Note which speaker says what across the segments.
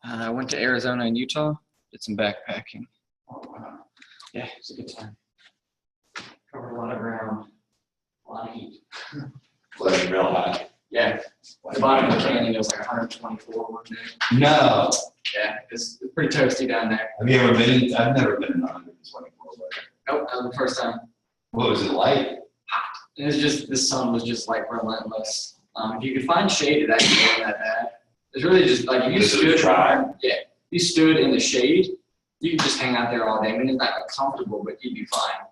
Speaker 1: I went to Arizona and Utah, did some backpacking.
Speaker 2: Oh, wow.
Speaker 1: Yeah, it was a good time. Covered a lot of ground, a lot of heat.
Speaker 2: Was it real hot?
Speaker 1: Yeah, the bottom of the canyon was like 124 one day.
Speaker 2: No.
Speaker 1: Yeah, it's pretty toasty down there.
Speaker 2: Have you ever been? I've never been in 124 weather.
Speaker 1: Nope, that was the first time.
Speaker 2: What was it like?
Speaker 1: It was just, the sun was just like relentless. If you could find shade, it actually wasn't that bad. It's really just like if you
Speaker 2: This is
Speaker 1: stood,
Speaker 2: dry.
Speaker 1: yeah, you stood in the shade, you could just hang out there all day. I mean, it's not comfortable, but you'd be fine.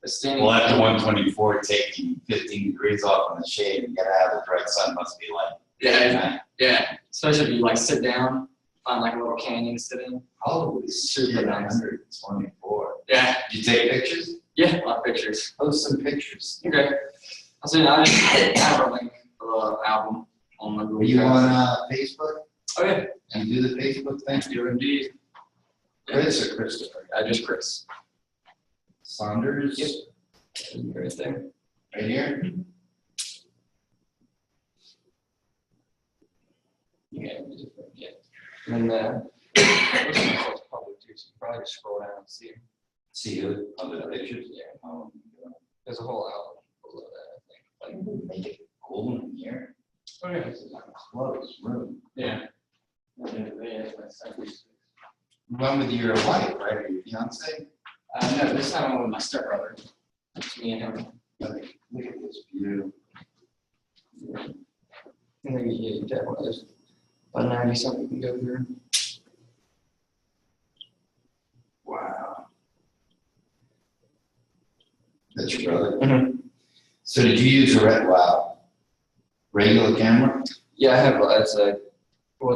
Speaker 1: But standing,
Speaker 2: Well, after 124, taking 15 degrees off in the shade and get out of the direct sun must be like.
Speaker 1: yeah, especially if you like sit down, find like a little canyon to sit in.
Speaker 2: Holy
Speaker 1: Super
Speaker 2: shit,
Speaker 1: nice.
Speaker 2: 124.
Speaker 1: Yeah,
Speaker 2: Did you take pictures?
Speaker 1: yeah, a lot of pictures.
Speaker 2: Post some pictures.
Speaker 1: Okay, I just have a link for the album on my Google.
Speaker 2: Are you
Speaker 1: Drive.
Speaker 2: on Facebook?
Speaker 1: Oh yeah,
Speaker 2: And you do the Facebook thing?
Speaker 1: do indeed.
Speaker 2: Chris or Christopher?
Speaker 1: Just Chris.
Speaker 2: Saunders?
Speaker 1: Yep. Right there.
Speaker 2: Right here?
Speaker 1: Yeah. And then it's public too, so you probably just scroll down and see him.
Speaker 2: See you on the pictures?
Speaker 1: Yeah.
Speaker 2: Oh,
Speaker 1: There's a whole album below that, I think. Like,
Speaker 2: make it cool in here.
Speaker 1: oh yeah.
Speaker 2: This is like a closed room.
Speaker 1: Yeah.
Speaker 2: One with your wife, right, or your fiance?
Speaker 1: No, this time I'm with my stepbrother. It's me and him.
Speaker 2: Look at this view.
Speaker 1: I think you definitely there's about 90 something you can go through.
Speaker 2: Wow. That's your brother?
Speaker 1: Mm-hmm.
Speaker 2: So did you use a regular camera?
Speaker 1: Yeah, I have it's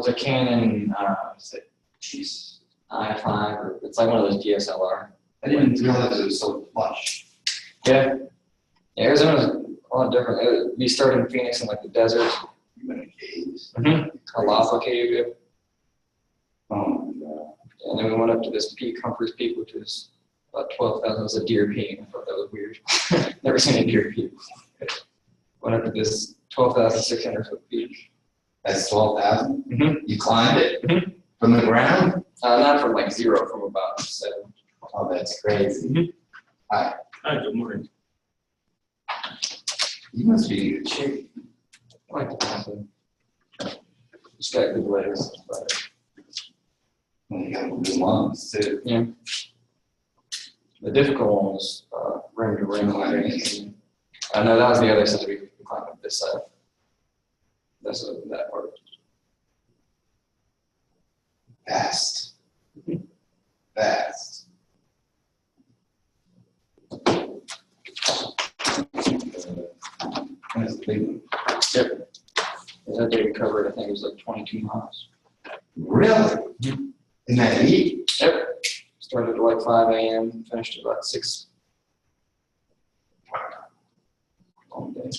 Speaker 1: a Canon geez, i5 or it's like one of those DSLR.
Speaker 2: I didn't realize it was so plush.
Speaker 1: Yeah. Arizona's a lot different. We started in Phoenix in like the desert.
Speaker 2: You went in caves.
Speaker 1: A lava cave, yeah.
Speaker 2: Oh my God.
Speaker 1: And then we went up to this peak, Humphreys Peak, which is about 12,000. It was a deer peak. I thought that was weird. Never seen a deer peak. Went up to this 12,600 foot peak.
Speaker 2: That's 12,000?
Speaker 1: Mm-hmm.
Speaker 2: You climbed it?
Speaker 1: Mhm.
Speaker 2: From the ground?
Speaker 1: Not from like zero, from about 7.
Speaker 2: Oh, that's crazy.
Speaker 1: Mhm.
Speaker 2: Hi.
Speaker 1: Hi, good morning.
Speaker 2: You must be in good shape.
Speaker 1: I like to happen. Just got good legs. But
Speaker 2: Well, you got good lungs too.
Speaker 1: yeah. The difficult one was rim to rim. No, that was the other side. We climbed up this side. That's that part.
Speaker 2: Fast. Fast. That's the big one.
Speaker 1: Yep. That day we covered, I think it was like 22 miles.
Speaker 2: Really?
Speaker 1: Mhm.
Speaker 2: In that heat?
Speaker 1: Yep. Started at like 5 a.m., finished at about 6. Long day.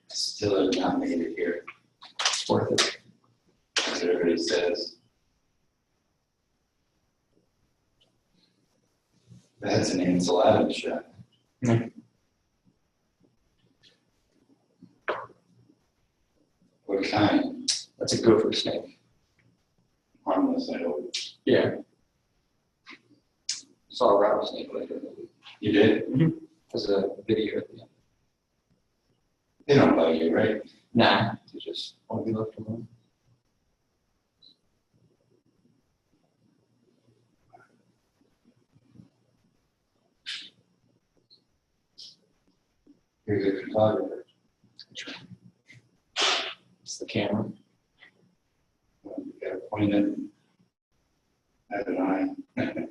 Speaker 2: Still have not made it here.
Speaker 1: It's worth it.
Speaker 2: As everybody says. That's an Ansel Adams shot.
Speaker 1: Mhm.
Speaker 2: What kind?
Speaker 1: That's a gopher snake.
Speaker 2: Harmless, I hope.
Speaker 1: Yeah. Saw a rattlesnake later.
Speaker 2: You did?
Speaker 1: There's a video at the end.
Speaker 2: They don't bug you, right?
Speaker 1: Nah, they just want to be left alone.
Speaker 2: You're a good photographer.
Speaker 1: It's the camera.
Speaker 2: You gotta point it at an eye.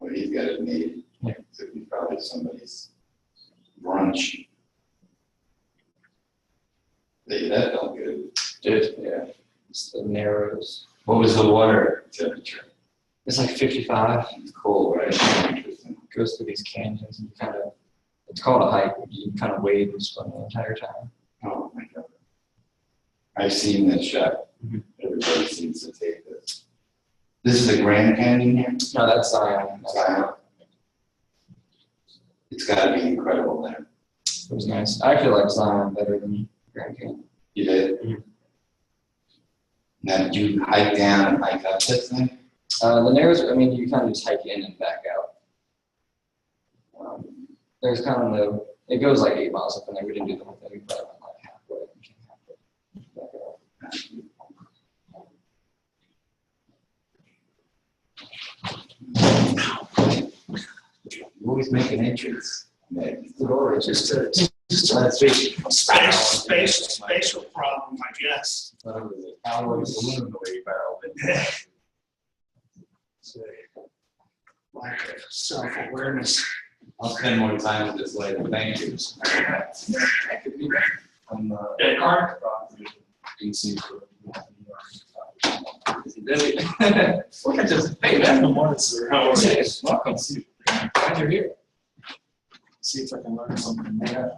Speaker 2: Well, he's got it made.
Speaker 1: Yeah.
Speaker 2: So he's probably somebody's brunch. That felt good.
Speaker 1: Dude, yeah. It's the Narrows.
Speaker 2: What was the water temperature?
Speaker 1: It's like 55.
Speaker 2: It's cold, right? Interesting.
Speaker 1: Goes through these canyons and you kind of, it's called a hike. You kind of wade and swim the entire time.
Speaker 2: Oh my God. I've seen this shot.
Speaker 1: Mhm.
Speaker 2: Everybody seems to take this. This is the Grand Canyon here?
Speaker 1: No, that's Zion.
Speaker 2: Zion. It's gotta be incredible there.
Speaker 1: It was nice. I actually like Zion better than Grand Canyon.
Speaker 2: You did?
Speaker 1: Mhm.
Speaker 2: Now, do you hike down and hike up this thing?
Speaker 1: The narrows, I mean, you kind of just hike in and back out. There's kind of no, it goes like 8 miles up and there. We didn't do the whole thing. We probably went like halfway. We came halfway. Back out.
Speaker 2: You always make an entrance. The
Speaker 3: Or just a spatial problem, I guess.
Speaker 2: Cowboy balloon the way you barreled it.
Speaker 3: Lack of self-awareness.
Speaker 2: I'll spend more time with this later. Thank you.
Speaker 1: That could be
Speaker 4: On the
Speaker 3: That car?
Speaker 4: property, DC.
Speaker 1: really. Look at this thing, man.
Speaker 4: Good morning, sir. How are you? Welcome.
Speaker 1: Glad you're here.
Speaker 4: See if I can learn something.
Speaker 2: Been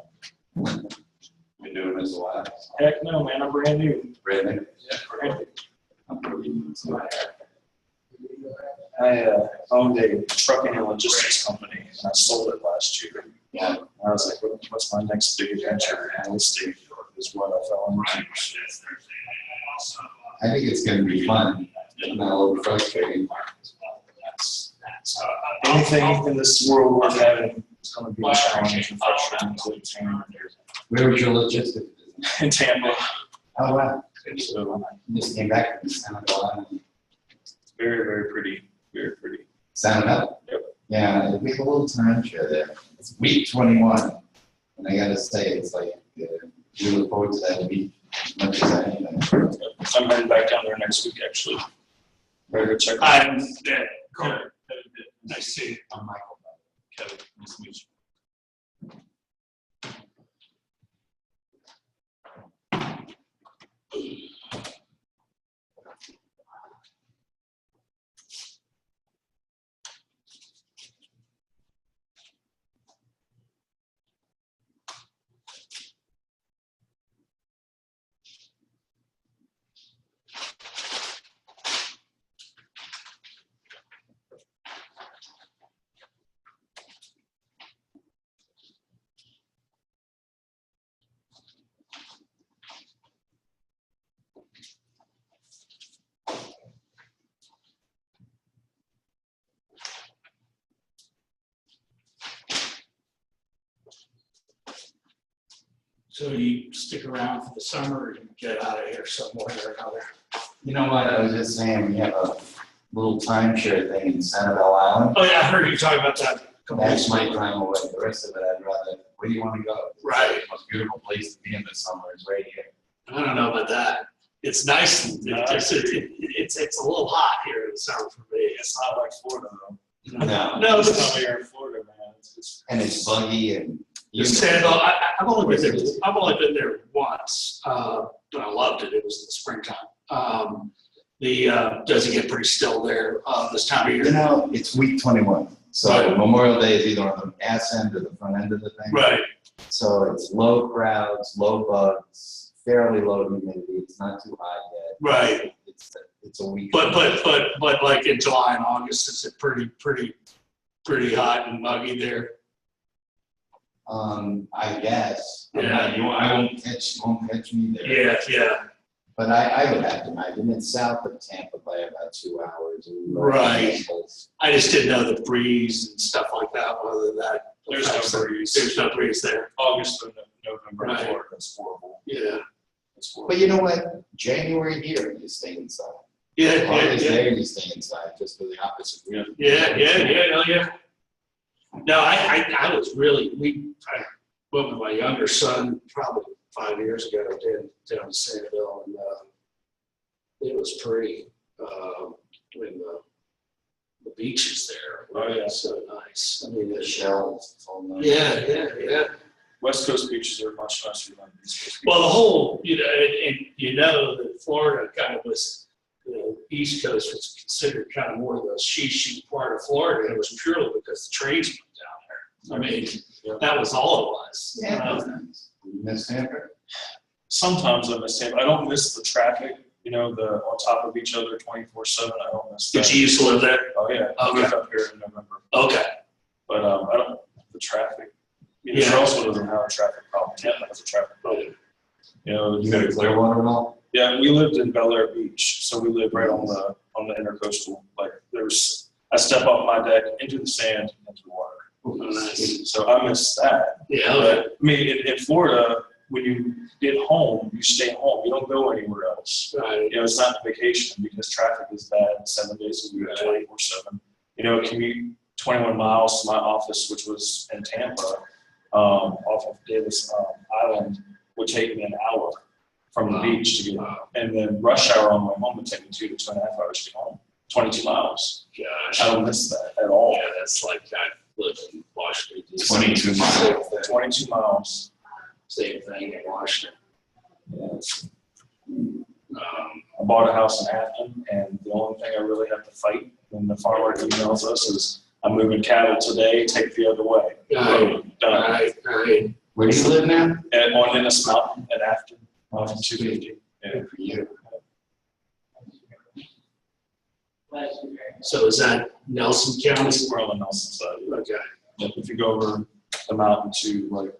Speaker 2: doing this a while.
Speaker 4: Heck no, man, I'm brand new.
Speaker 2: Really?
Speaker 4: Yeah, brand new.
Speaker 2: I'm pretty new. So
Speaker 4: I owned a trucking and logistics company, and I sold it last year.
Speaker 2: yeah,
Speaker 4: I was like, what's my next big adventure? And real estate is what I fell into.
Speaker 2: I think it's going to be fun. Not a little frustrating.
Speaker 4: Anything in this world worth having is going to be a challenge and frustrating to attain.
Speaker 2: Where was your logistics business?
Speaker 4: In Tampa.
Speaker 2: Oh, wow.
Speaker 4: So
Speaker 2: You just came back from San Antonio.
Speaker 4: very, very pretty. Very pretty.
Speaker 2: Sound up?
Speaker 4: Yep.
Speaker 2: Yeah, we have a little timeshare there. It's week 21. And I gotta say, it's like, we look forward to that week as much as anything.
Speaker 4: I'm heading back down there next week, actually. Better go check.
Speaker 3: I'm dead. Nice to see you.
Speaker 2: I'm Michael.
Speaker 4: Kevin, nice to meet you.
Speaker 3: So you stick around for the summer or you get out of here somewhere or another?
Speaker 2: You know what, I was just saying, we have a little timeshare thing in Sanibel Island.
Speaker 3: Oh, yeah, I heard you talking about that. a couple
Speaker 2: That's
Speaker 3: weeks
Speaker 2: my
Speaker 3: ago.
Speaker 2: time away. The rest of it, I'd rather, where do you want to go?
Speaker 3: Right.
Speaker 2: The most beautiful place to be in the summer is right here.
Speaker 3: I don't know about that. It's nice. It's a little hot here in the summer for me.
Speaker 4: It's not like Florida, though.
Speaker 2: No.
Speaker 3: No,
Speaker 4: It's
Speaker 3: it's
Speaker 4: not here in Florida, man. It's
Speaker 2: And it's buggy and.
Speaker 3: Sanibel, I've only been there once, but I loved it. It was in the springtime. Does it get pretty still there this time of
Speaker 2: You
Speaker 3: year?
Speaker 2: know, it's week 21. So
Speaker 3: Right.
Speaker 2: Memorial Day is either on the ass end or the front end of the thing.
Speaker 3: Right.
Speaker 2: So it's low crowds, low bugs, fairly low humidity. It's not too hot yet.
Speaker 3: Right.
Speaker 2: It's a week.
Speaker 3: But like in July and August, is it pretty hot and muggy there?
Speaker 2: I guess.
Speaker 3: Yeah.
Speaker 2: I won't catch me there.
Speaker 3: Yeah.
Speaker 2: But I would have to imagine it's south of Tampa by about 2 hours.
Speaker 3: Right. I just didn't know the breeze and stuff like that, whether that.
Speaker 4: There's no breeze.
Speaker 3: There's no breeze there.
Speaker 4: August and November in
Speaker 3: Right.
Speaker 4: Florida. It's horrible.
Speaker 3: Yeah.
Speaker 4: It's horrible.
Speaker 2: But you know what? January here, you stay inside.
Speaker 3: Yeah.
Speaker 2: August there, you stay inside, just for the opposite reason.
Speaker 3: Yeah. No, I was really, I went with my younger son probably 5 years ago down to Sanibel, and it was pretty. When the beaches there were so nice. I mean,
Speaker 2: The shells. It's all nice.
Speaker 3: yeah.
Speaker 4: West Coast beaches are much nicer than East Coast beaches.
Speaker 3: Well, the whole, and that Florida kind of was, East Coast was considered kind of more of the she part of Florida, and it was purely because the trains went down there. I mean, that was all it was.
Speaker 2: Yeah, it was nice. You miss Tampa?
Speaker 4: Sometimes I miss Tampa. I don't miss the traffic, the on top of each other 24/7. I don't miss that.
Speaker 3: Did you used to live there?
Speaker 4: Oh, yeah. I
Speaker 3: Okay.
Speaker 4: moved up here in November.
Speaker 3: Okay.
Speaker 4: But I don't, the traffic.
Speaker 3: Yeah.
Speaker 4: Charlottesville doesn't have a traffic problem. Tampa has a traffic problem.
Speaker 2: You go to Clearwater at all?
Speaker 4: Yeah, we lived in Bel Air Beach, so we lived right on the intercoastal. Like I step off my deck into the sand into the water.
Speaker 3: Oh, nice.
Speaker 4: So I miss that.
Speaker 3: Yeah.
Speaker 4: But I mean, in Florida, when you get home, you stay home. You don't go anywhere else.
Speaker 3: Right.
Speaker 4: You know, it's not vacation because traffic is bad 7 days a week, 24/7. You know, commute 21 miles to my office, which was in Tampa, off of Davis Island, would take me an hour from the beach to get home. And then rush hour on my way home would take me 2 to 2.5 hours to get home. 22 miles.
Speaker 3: Gosh.
Speaker 4: I don't miss that at all.
Speaker 3: Yeah, that's like I live in Washington. DC.
Speaker 2: 22 miles.
Speaker 3: Same thing.
Speaker 4: 22 miles.
Speaker 3: Same thing in Washington.
Speaker 4: I bought a house in Afton, and the only thing I really have to fight when the farmer emails us is, I'm moving cattle today, take the other way.
Speaker 3: Right.
Speaker 4: Done.
Speaker 3: Right.
Speaker 2: Where do you live now?
Speaker 4: And on Innis Mountain at Afton, off of 250. Yeah.
Speaker 2: Good for you.
Speaker 3: So is that Nelson County?
Speaker 4: We're on the Nelson side.
Speaker 3: Okay.
Speaker 4: If you go over the mountain to like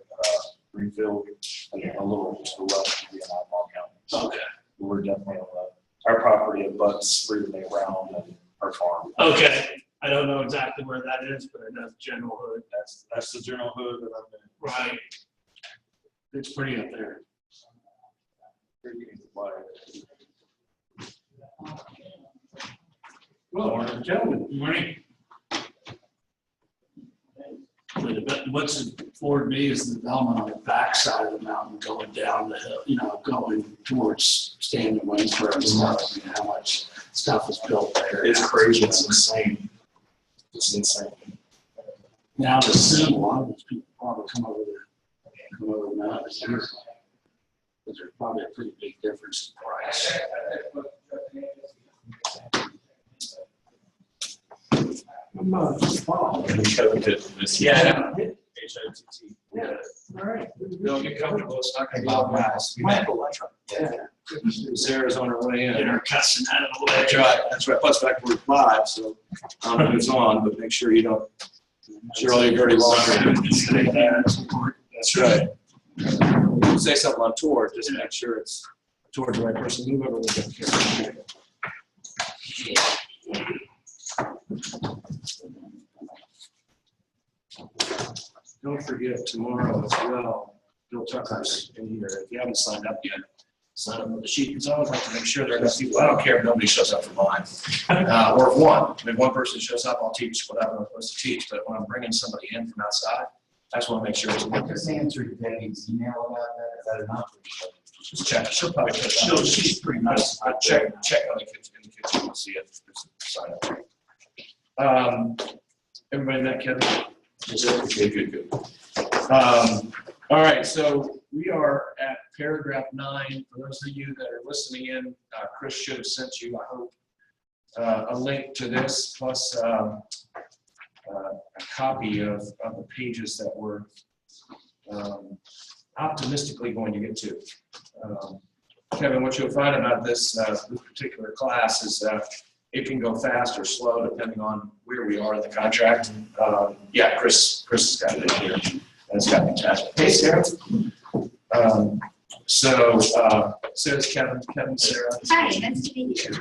Speaker 4: Greenfield, and a little to the left, would be an outlaw county.
Speaker 3: Okay.
Speaker 4: We're definitely on our property abuts Freedom Lake Round and our farm.
Speaker 3: Okay. I don't know exactly where that is, but I know General Hood.
Speaker 4: That's the general hood that I'm in.
Speaker 3: Right. It's pretty up there. Well, gentlemen, good morning. What's Ford B is the development on the back side of the mountain going down the hill, you know, going towards Stanley Waynesburg and stuff. I mean, how much stuff is built there.
Speaker 4: It's crazy.
Speaker 3: It's insane. It's insane. Now, to assume a lot of these people probably come over the mountain here. Because there's probably a pretty big difference in price.
Speaker 4: Yeah, I know. HITT.
Speaker 3: Yeah, all right.
Speaker 4: Don't get comfortable, it's not gonna be
Speaker 2: About
Speaker 4: all
Speaker 2: miles.
Speaker 4: We might have a lunch run. Sarah's on her way in.
Speaker 3: Dinner cussing out of the way.
Speaker 4: That's right, plus back we're live, so, it's on, but make sure you don't, sure all your dirty laundry. That's right. Say something on tour, just make sure it's towards the right person, move over a little bit. Don't forget tomorrow as well, Bill Tucker's in here. If you haven't signed up yet, sign up for the sheet. Because I always like to make sure there are enough people. I don't care if nobody shows up for mine. Or if one. If one person shows up, I'll teach whatever I'm supposed to teach. But when I'm bringing somebody in from outside, I just want to make sure it's
Speaker 2: I
Speaker 4: working.
Speaker 2: just answered Debbie's email about that. Is that enough?
Speaker 4: Just check. She'll probably check.
Speaker 3: She's pretty nice.
Speaker 4: I check on the kitchen, in the kitchen and see if there's a sign up. Everybody in that, Kevin? Good. All right, so we are at paragraph 9. For those of you that are listening in, Chris should have sent you, I hope, a link to this, plus a copy of the pages that we're optimistically going to get to. Kevin, what you'll find about this particular class is it can go fast or slow depending on where we are in the contract. Yeah, Chris has got it here. That's got fantastic. Hey, Sarah. Sarah's Kevin, Sarah.
Speaker 5: Hi, nice to meet you.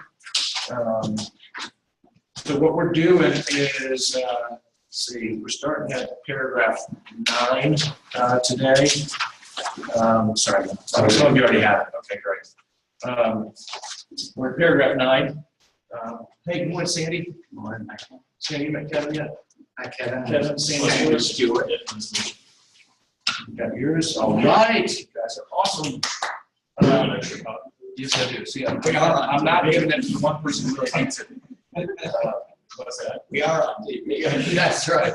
Speaker 4: So what we're doing is, we're starting at paragraph 9 today. Sorry, some of you already have it. Okay, great. We're at paragraph 9. Hey, good morning, Sandy. Good morning. Sandy, you met Kevin yet?
Speaker 2: Hi, Kevin.
Speaker 4: Kevin, Sandy, Stuart. You got yours? All right. You guys are awesome. Yes, I do. See, I'm not giving it to one person who really hates it. What's that?
Speaker 2: We are on TV.
Speaker 4: That's right.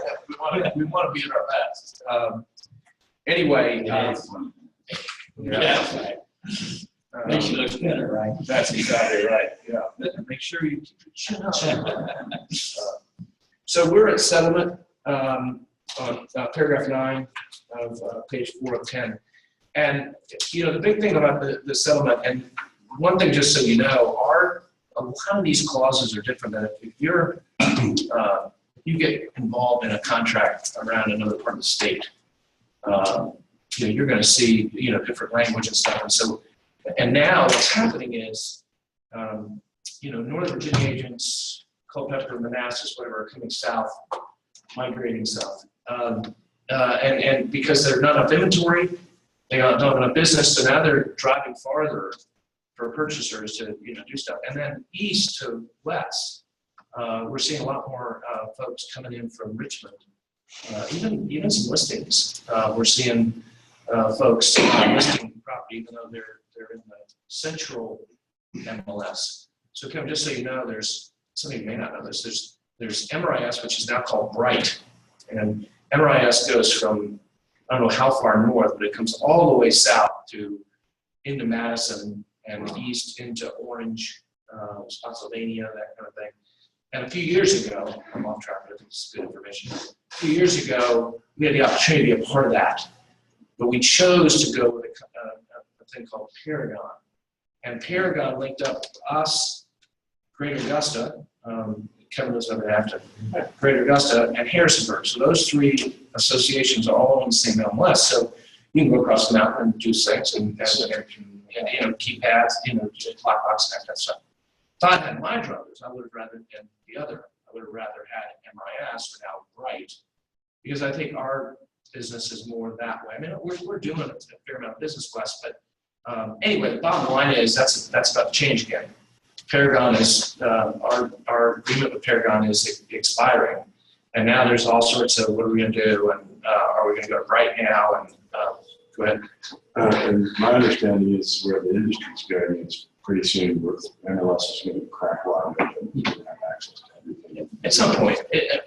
Speaker 4: We want to be at our best. Anyway.
Speaker 2: Yeah.
Speaker 4: Makes you look better, right? That's exactly right, yeah. Make sure you keep it chin up. So we're at settlement, on paragraph 9 of page 4 of 10. And, you know, the big thing about the settlement, and one thing just so you know, a lot of these clauses are different than if you're, you get involved in a contract around another part of the state, you know, you're going to see, you know, different language and stuff. And so And now what's happening is, Northern Virginia agents, Culpeper, Manassas, whatever, are coming south, migrating south. And because there's not enough inventory, they don't have enough business, so now they're driving farther for purchasers to do stuff. And then east to west, we're seeing a lot more folks coming in from Richmond. Even some listings. We're seeing folks listing property, even though they're in the central MLS. So Kevin, just so you know, there's something you may not know this. There's MRIS, which is now called Bright, and MRIS goes from, I don't know how far north, but it comes all the way south into Madison and east into Orange, Spotsylvania, that kind of thing. And a few years ago, I'm off track, but I think it's good information. A few years ago, we had the opportunity to be a part of that, but we chose to go with a thing called Paragon. And Paragon linked up us, Greater Augusta, Kevin lives over after, Greater Augusta, and Harrisonburg. So those three associations are all in the same MLS. So you can go across the mountain and do things and keypads, clock box and that kind of stuff. If I had my druthers, I would have rather than the other. I would have rather had MRIS or now Bright, because I think our business is more that way. I mean, we're doing a fair amount of business west, but anyway, the bottom line is that's about to change again. Paragon is our agreement with Paragon is expiring, and now there's all sorts of what are we going to do, and are we going to go to Bright now? And go ahead.
Speaker 5: And my understanding is where the industry's going is pretty soon with MLS is going to crack wide open. You can have access to everything.
Speaker 4: At some point,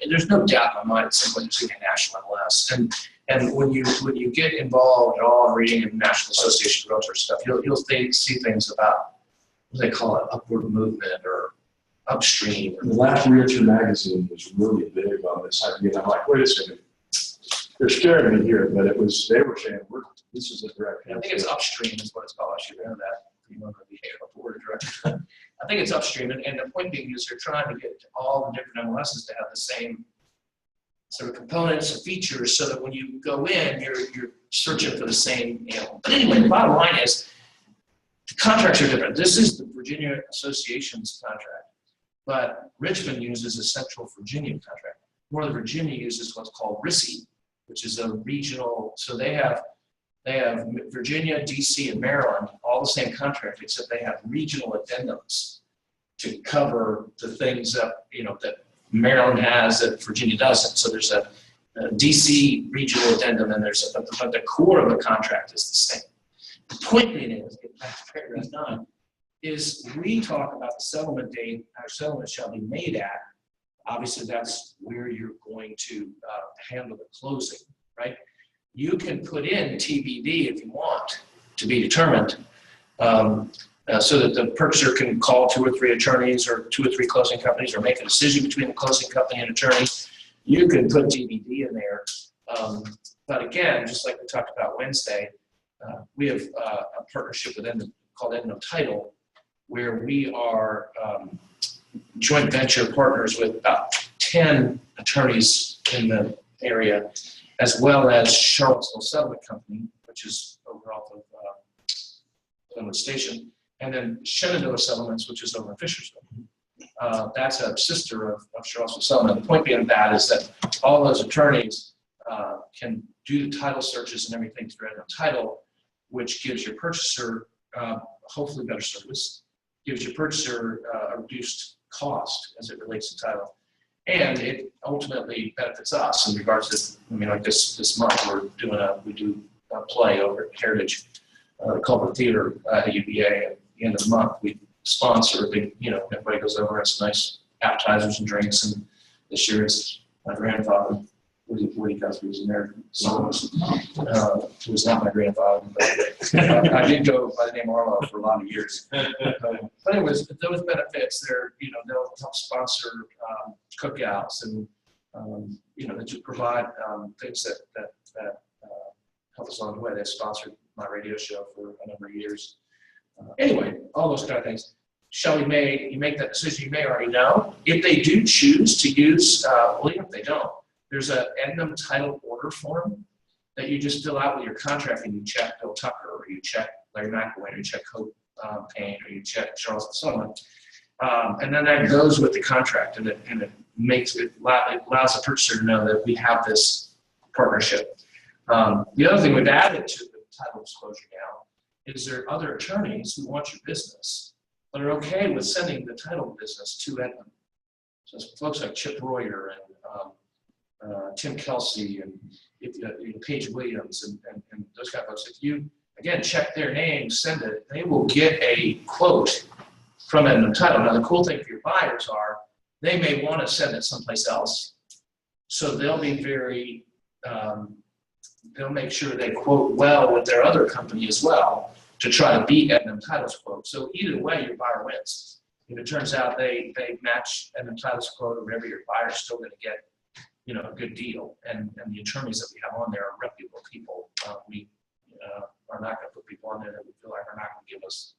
Speaker 4: there's no doubt in my mind at some point there's going to be a national MLS, and when you get involved at all in reading in National Association of Realtors stuff, you'll see things about what they call it, upward movement or upstream.
Speaker 5: The last Realtor magazine was really big on this idea. And I'm like, wait a second. They're scaring me here, but they were saying, this is a direct.
Speaker 4: I think it's upstream is what it's called. I should know that. You want to be a board director. I think it's upstream. And the point being is they're trying to get all the different MLSs to have the same sort of components and features so that when you go in, you're searching for the same animal. But anyway, the bottom line is the contracts are different. This is the Virginia Association's contract, but Richmond uses a Central Virginia contract. Northern Virginia uses what's called RISI, which is a regional, so they have Virginia, DC, and Maryland, all the same contract, except they have regional addendums to cover the things that, that Maryland has that Virginia doesn't. So there's a DC regional addendum, and but the core of the contract is the same. The point being is, get back to paragraph 9, is we talk about the settlement date, our settlement shall be made at. Obviously, that's where you're going to handle the closing, right? You can put in TBD if you want to be determined, so that the purchaser can call 2 or 3 attorneys or 2 or 3 closing companies or make a decision between the closing company and attorney. You can put TBD in there. But again, just like we talked about Wednesday, we have a partnership with called Edno Title, where we are joint venture partners with about 10 attorneys in the area, as well as Charlottesville Settlement Company, which is over off of Glenwood Station, and then Shenandoah Settlements, which is over in Fishersville. That's a sister of Charlottesville Settlement. The point being that is that all those attorneys can do the title searches and everything through Edno Title, which gives your purchaser hopefully better service, gives your purchaser a reduced cost as it relates to title. And it ultimately benefits us in regards to, like this month, we do a play over at Heritage, Culver Theater at UVA at the end of the month. We sponsor everybody goes over, and some nice appetizers and drinks. And this year it's my grandfather, Woody Guthrie, was in there. It was not my grandfather, but I did go by the name Arlo for a lot of years. But anyways, those benefits, they'll help sponsor cookouts and that you provide things that help us along the way. They sponsored my radio show for a number of years. Anyway, all those kind of things. You make that decision, you may already know. If they do choose to use, even if they don't, there's an Edno Title order form that you just fill out with your contract, and you check Bill Tucker, or you check Larry McElwain, or you check Payne, or you check Charles Sullivan. And then that goes with the contract, and it allows the purchaser to know that we have this partnership. The other thing we've added to the title disclosure now is there are other attorneys who want your business, but are okay with sending the title business to Edmund. So it's folks like Chip Royer and Tim Kelsey and Paige Williams and those kind of folks. If you, again, check their names, send it, they will get a quote from Edmund Title. Now, the cool thing for your buyers are they may want to send it someplace else. So they'll be very, they'll make sure they quote well with their other company as well to try to beat Edmund Title's quote. So either way, your buyer wins. If it turns out they match Edmund Title's quote or whatever, your buyer's still going to get, a good deal. And the attorneys that we have on there are reputable people. We are not going to put people on there that we feel like are not going to give us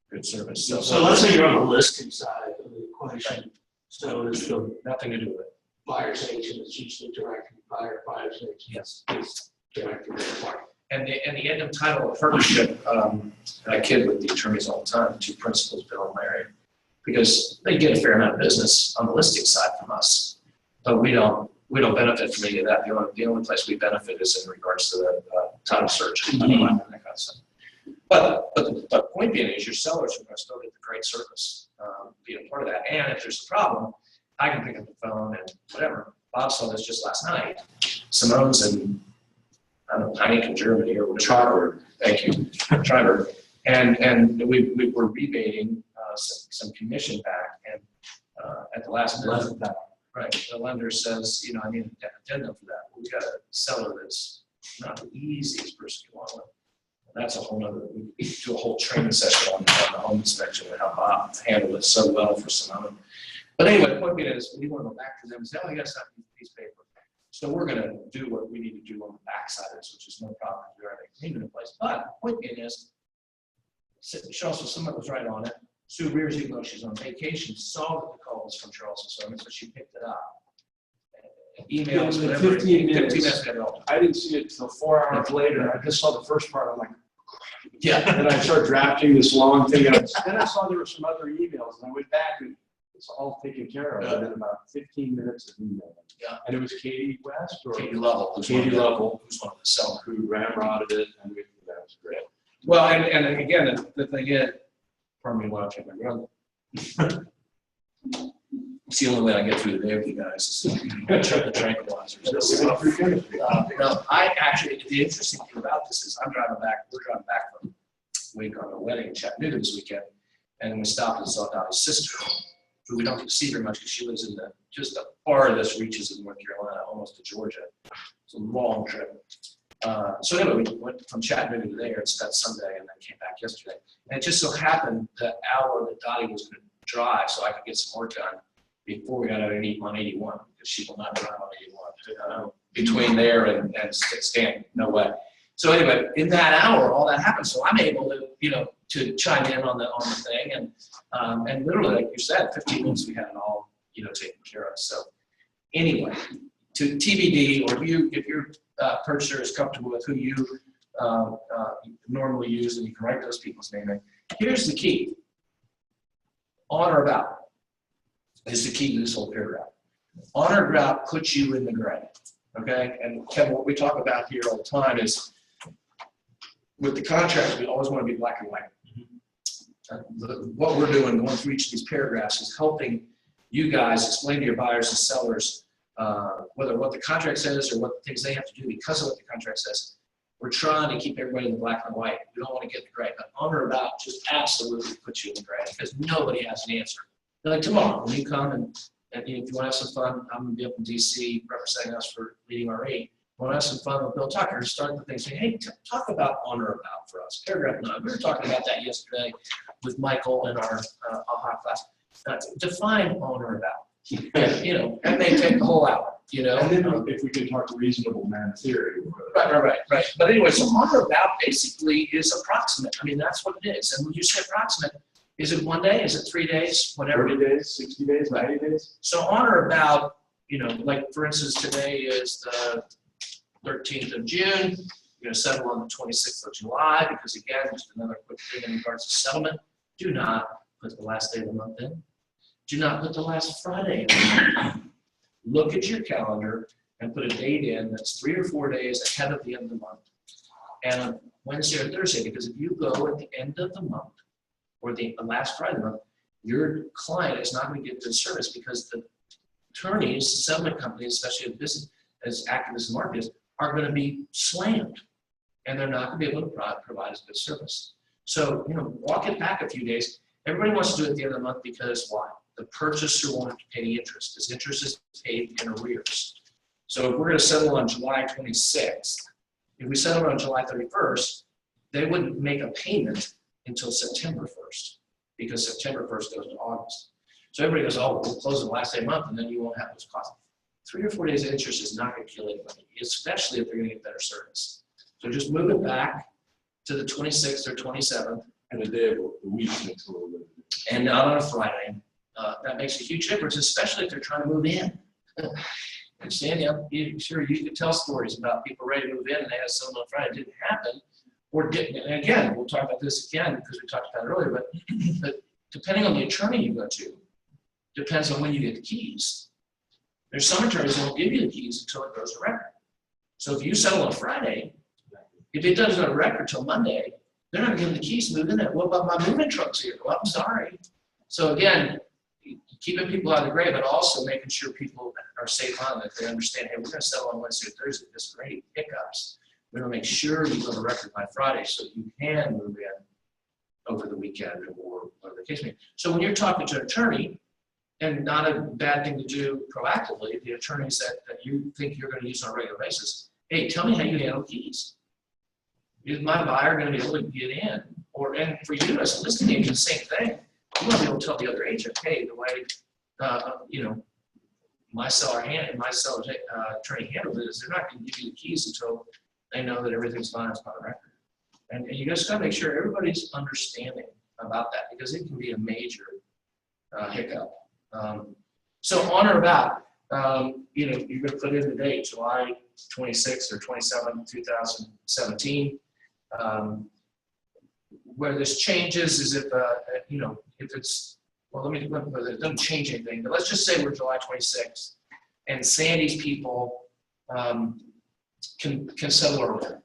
Speaker 4: good service.
Speaker 3: So let's say you're on the listing side of the equation. So it's the
Speaker 4: Nothing to do with it.
Speaker 3: buyer's agent is usually directing the buyer, buyer's agent
Speaker 4: Yes.
Speaker 3: is directing the buyer.
Speaker 4: And the Edmund Title partnership, and I kid with the attorneys all the time, the two principals, Bill and Larry, because they get a fair amount of business on the listing side from us, but we don't benefit from any of that. The only place we benefit is in regards to the title search and that kind of stuff. But the point being is your sellers are going to still get the great service, being a part of that. And if there's a problem, I can pick up the phone and whatever. Bob saw this just last night. Simone's in, I don't know, Heineken, Germany or whatever. Thank you, Triberg. And we were rebating some commission back, and at the last minute, right, the lender says, I need an addendum for that. Well, we got a seller that's not the easiest person to want with. That's a whole other, we do a whole training session on the home inspection and how Bob handled it so well for Simone. But anyway, the point being is we want to go back to them and say, oh, you got to sign a piece of paper. So we're going to do what we need to do on the backside of this, which is no problem. We already cleaned it in place. But the point being is, Charles someone was right on it. Sue Rears, even though she's on vacation, saw that the call was from Charles and so she picked it up. Emails,
Speaker 5: In
Speaker 4: whatever.
Speaker 5: 15 minutes.
Speaker 4: 15 minutes, we had it all.
Speaker 5: I didn't see it until 4 hours later. I just saw the first part. I'm like,
Speaker 4: Yeah.
Speaker 5: and I started drafting this long thing. And then I saw there were some other emails, and I went back and it's all taken care of within about 15 minutes of email.
Speaker 4: Yeah.
Speaker 5: And it was Katie West or
Speaker 4: Katie Lovell.
Speaker 5: Katie Lovell,
Speaker 4: Who's one of the sellers.
Speaker 5: who ramrodded it, and that was great.
Speaker 4: Well, and again, the thing is, pardon me while I take my gun. It's the only way I get through the day with you guys is check the tranquilizers. No, I actually, the interesting thing about this is we're driving back from Wake on a wedding in Chattanooga this weekend, and we stopped and saw Dottie's sister, who we don't get to see very much because she lives in just the farthest reaches of North Carolina, almost to Georgia. It's a long trip. So anyway, we went from Chattanooga to there and spent Sunday and then came back yesterday. And it just so happened the hour that Dottie was going to drive so I could get some work done before we got out on 81, because she will not drive on 81. Between there and Stanton, no way. So anyway, in that hour, all that happened. So I'm able to, to chime in on the thing. And literally, like you said, 15 minutes, we had it all, taken care of. So anyway, to TBD, or if your purchaser is comfortable with who you normally use, and you can write those people's name in. Here's the key. On or about is the key to this whole paragraph. On or about puts you in the gray, okay? And Kevin, what we talk about here all the time is with the contracts, we always want to be black and white. What we're doing, going through each of these paragraphs, is helping you guys explain to your buyers and sellers whether what the contract says or what things they have to do because of what the contract says. We're trying to keep everybody in the black and white. We don't want to get the gray, but on or about just absolutely puts you in the gray because nobody has an answer. Like tomorrow, when you come and if you want to have some fun, I'm going to be up in DC representing us for leading our 8. Want to have some fun with Bill Tucker, start the thing saying, hey, talk about on or about for us. Paragraph 9. We were talking about that yesterday with Michael in our AHA class. Define on or about. That may take the whole hour.
Speaker 5: And then if we could talk reasonable man theory.
Speaker 4: Right. But anyway, so on or about basically is approximate. I mean, that's what it is. And when you say approximate, is it 1 day? Is it 3 days? Whatever.
Speaker 5: 30 days, 60 days, 90 days?
Speaker 4: So on or about, like for instance, today is the 13th of June. You're gonna settle on the 26th of July, because again, just another quick thing in regards to settlement, do not put the last day of the month in. Do not put the last Friday in the month. Look at your calendar and put a date in that's 3 or 4 days ahead of the end of the month. And on Wednesday or Thursday, because if you go at the end of the month, or the last Friday of the month, your client is not going to get good service, because the attorneys, settlement companies, especially in business, as active as the market is, are going to be slammed, and they're not going to be able to provide as good service. So, walk it back a few days. Everybody wants to do it at the end of the month because why? The purchaser won't pay the interest, because interest is paid in arrears. So if we're going to settle on July 26th, if we settle on July 31st, they wouldn't make a payment until September 1st, because September 1st goes to August. So everybody goes, oh, we'll close the last day of the month, and then you won't have those costs. 3 or 4 days of interest is not going to kill anybody, especially if they're going to get better service. So just move it back to the 26th or 27th.
Speaker 5: And a day of the week makes a little bit.
Speaker 4: And not on a Friday. That makes a huge difference, especially if they're trying to move in. And Sandy, sure, you could tell stories about people ready to move in and they had something on Friday, it didn't happen. Or didn't, and again, we'll talk about this again because we talked about it earlier, but depending on the attorney you go to, depends on when you get the keys. There's some attorneys that won't give you the keys until it goes to record. So if you settle on Friday, if it doesn't go to record till Monday, they're not giving the keys to move in there. What about my moving trucks here? Well, I'm sorry. So again, keeping people out of the grave, but also making sure people are safe on that they understand, hey, we're going to settle on Wednesday or Thursday. This is great hiccups. We're going to make sure you go to record by Friday so you can move in over the weekend or whatever the case may be. So when you're talking to an attorney, and not a bad thing to do proactively, the attorneys that you think you're going to use on a regular basis, hey, tell me how you handle keys. Is my buyer going to be able to get in? And for you as a listing agent, same thing. You want to be able to tell the other agent, hey, the way my seller's attorney handled it is they're not going to give you the keys until they know that everything's fine as part of record. And you just got to make sure everybody's understanding about that, because it can be a major hiccup. So on or about, you're going to put in the date, July 26th or 27th, 2017. Where this changes is if it's, well, it doesn't change anything, but let's just say we're July 26th and Sandy's people can settle earlier.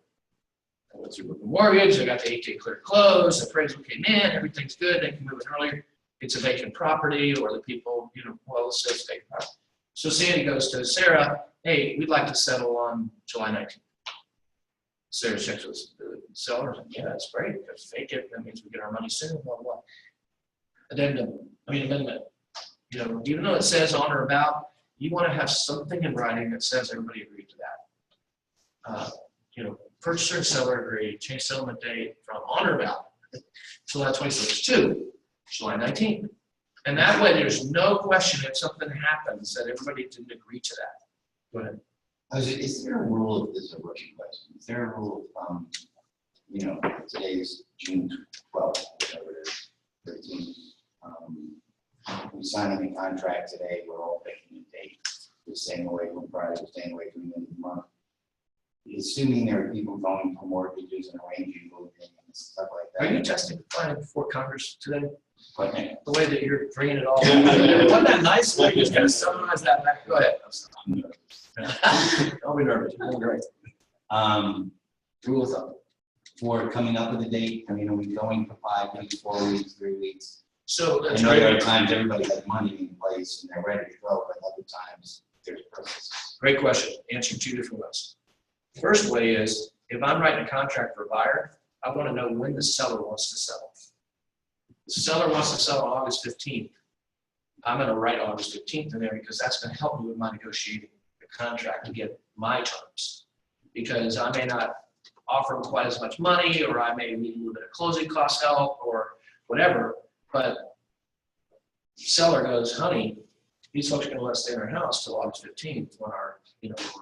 Speaker 4: I went through with the mortgage, I got the 8-day clear close, the appraisal came in, everything's good, they can move it earlier. It's a vacant property, or the people, well, let's say it's vacant property. So Sandy goes to Sarah, hey, we'd like to settle on July 19th. Sarah checks with the seller, yeah, that's great, that's vacant, that means we get our money soon, blah, blah, blah. Amendment. Even though it says on or about, you want to have something in writing that says everybody agreed to that. Purchaser and seller agree, change settlement date from on or about July 26th to July 19th. And that way there's no question if something happens that everybody didn't agree to that. Go ahead.
Speaker 2: Is there a rule, this is a rookie question, is there a rule of, today is June 12th, whatever it is, 13th. We signing a contract today, we're all picking a date. We're staying away from Friday, we're staying away from the end of the month. Assuming there are people going for mortgages and arranging moving and stuff like that.
Speaker 4: Are you testifying before Congress today?
Speaker 2: Okay.
Speaker 4: The way that you're bringing it all. Wasn't that nice? We're just going to summarize that back. Go ahead. Don't be nervous. You're doing great.
Speaker 2: Rule of thumb for coming up with a date. Are we going for 5 weeks, 4 weeks, 3 weeks?
Speaker 4: So
Speaker 2: I know there are times everybody has money in place and they're ready to go, but other times there's processes.
Speaker 4: Great question. Answer 2 different ways. First way is, if I'm writing a contract for a buyer, I want to know when the seller wants to sell. The seller wants to sell on August 15th. I'm going to write August 15th in there because that's going to help me with my negotiating the contract to get my terms. Because I may not offer them quite as much money, or I may need a little bit of closing cost help or whatever, but seller goes, honey, these folks are going to let us stay in our house till August 15th when we're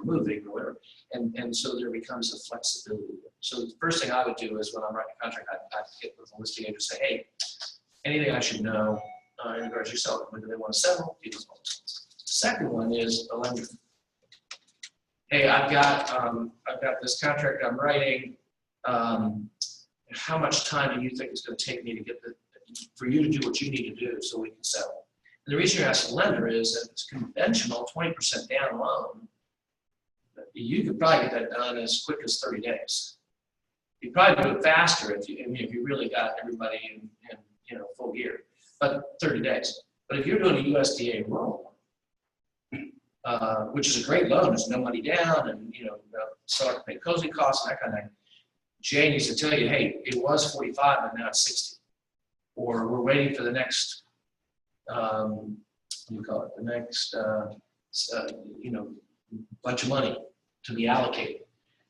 Speaker 4: moving or whatever. And so there becomes a flexibility. So the first thing I would do is when I'm writing a contract, I'd get with the listing agent and say, hey, anything I should know in regards to yourself, whether they want to settle, do this. Second one is a lender. hey, I've got this contract I'm writing. How much time do you think it's going to take me to get for you to do what you need to do so we can settle? And the reason you're asking the lender is that it's conventional 20% down loan. You could probably get that done as quick as 30 days. You'd probably do it faster if you really got everybody in full gear, but 30 days. But if you're doing a USDA loan, which is a great loan, there's no money down, and seller can pay closing costs and that kind of thing. Jay needs to tell you, hey, it was 45 and now it's 60, or we're waiting for the next, the next, bunch of money to be allocated.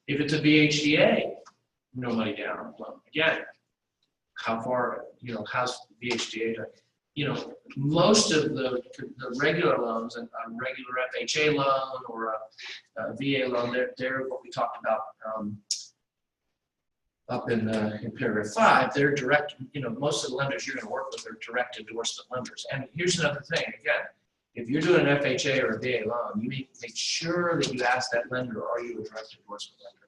Speaker 4: If it's a VHDA, no money down. Well, again, how far, how's VHDA doing? Most of the regular loans, a regular FHA loan or a VA loan, they're what we talked about up in paragraph 5. They're direct, most of the lenders you're going to work with are direct endorsement lenders. And here's another thing, again, if you're doing an FHA or a VA loan, you need to make sure that you ask that lender, are you a direct endorsement lender?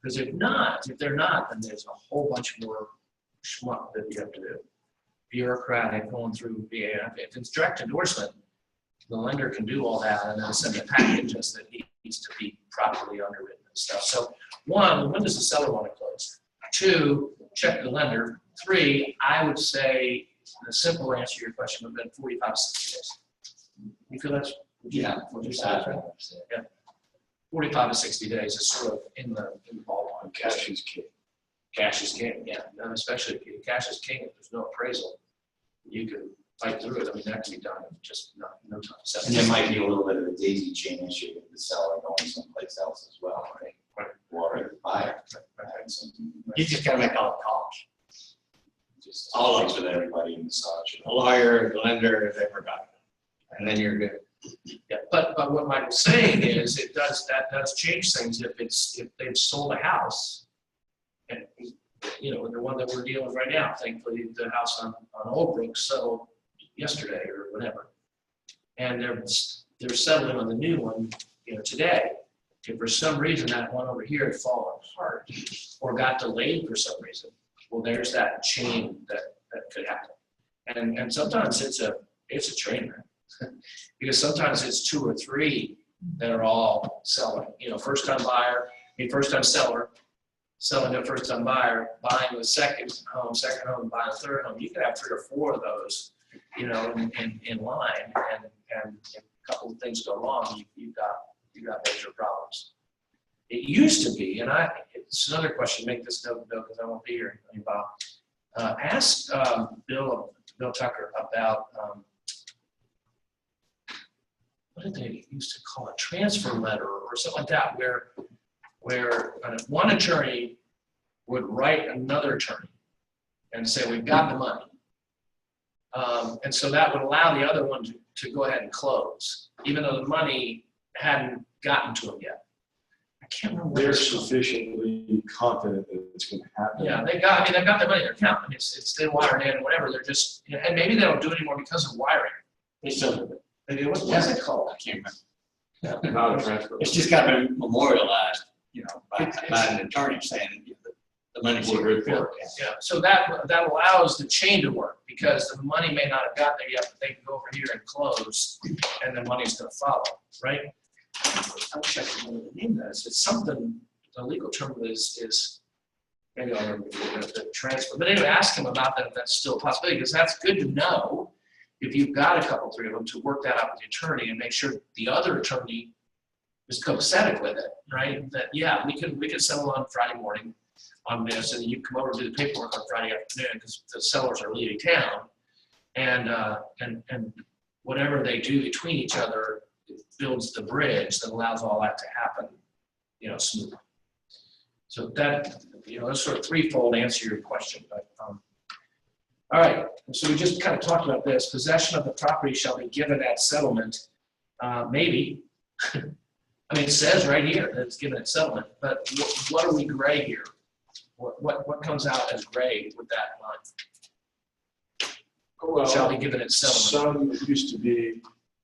Speaker 4: Because if they're not, then there's a whole bunch more schmuck that you have to do. Bureaucratic going through VA. If it's direct endorsement, the lender can do all that and then send a package just that needs to be properly underwritten and stuff. So 1, when does the seller want to close? 2, check the lender. 3, I would say the simple answer to your question would have been 45 to 60 days. You feel that's what you said, right? Yeah. 45 to 60 days is sort of in the ballpark.
Speaker 5: Cash is king.
Speaker 4: Cash is king, yeah. And especially if cash is king, if there's no appraisal, you can fight through it. I mean, that can be done in just no time.
Speaker 2: And there might be a little bit of a daisy chain issue with the seller going someplace else as well, right?
Speaker 4: Right.
Speaker 2: Or the buyer.
Speaker 6: You just gotta make all the calls.
Speaker 2: Just
Speaker 6: All of
Speaker 2: fix with everybody in massage.
Speaker 6: A lawyer, the lender, everybody. And then you're good.
Speaker 4: Yeah, but what Michael's saying is that does change things if they've sold a house, and the one that we're dealing with right now, thankfully the house on Old Brook settled yesterday or whatever, and they're settling on the new one today. If for some reason that one over here had fallen apart or got delayed for some reason, well, there's that chain that could happen, and sometimes it's a train wreck. Because sometimes it's 2 or 3 that are all selling. First time buyer, first time seller, selling to a first time buyer, buying the second home, buying a third home. You could have 3 or 4 of those, in line, and if a couple of things go wrong, you've got major problems. It used to be, and it's another question. Make this note because I won't be here in a while. Ask Bill Tucker about. What did they used to call it? Transfer letter or something like that, where one attorney would write another attorney and say, we've got the money. And so that would allow the other one to go ahead and close, even though the money hadn't gotten to them yet. I can't remember.
Speaker 5: They're sufficiently confident that it's going to happen.
Speaker 4: Yeah, they've got the money in their account. I mean, it's been wired in or whatever. They're just, and maybe they don't do it anymore because of wiring.
Speaker 6: They still do it.
Speaker 4: They do. What's it called?
Speaker 6: I can't remember.
Speaker 5: Not a transfer.
Speaker 6: It's just gotta be memorialized, by an attorney saying the money's
Speaker 5: We're
Speaker 6: here.
Speaker 5: good for it.
Speaker 4: Yeah, so that allows the chain to work because the money may not have gotten there yet, but they can go over here and close, and the money's going to follow, right? I wish I could remember the name of this. It's something. The legal term is maybe I'll remember the transfer. But anyway, ask him about that if that's still a possibility because that's good to know. If you've got a couple, 3 of them, to work that out with the attorney and make sure the other attorney is copacetic with it, right? That we could settle on Friday morning on this, and you come over and do the paperwork on Friday afternoon because the sellers are leaving town, and whatever they do between each other builds the bridge that allows all that to happen, smoothly. So that that's sort of threefold answer your question, but. All right, so we just kind of talked about this. Possession of the property shall be given at settlement. Maybe. I mean, it says right here that it's given at settlement, but what are we gray here? What comes out as gray with that line?
Speaker 5: Well,
Speaker 4: Shall be given at settlement.
Speaker 5: some used to be,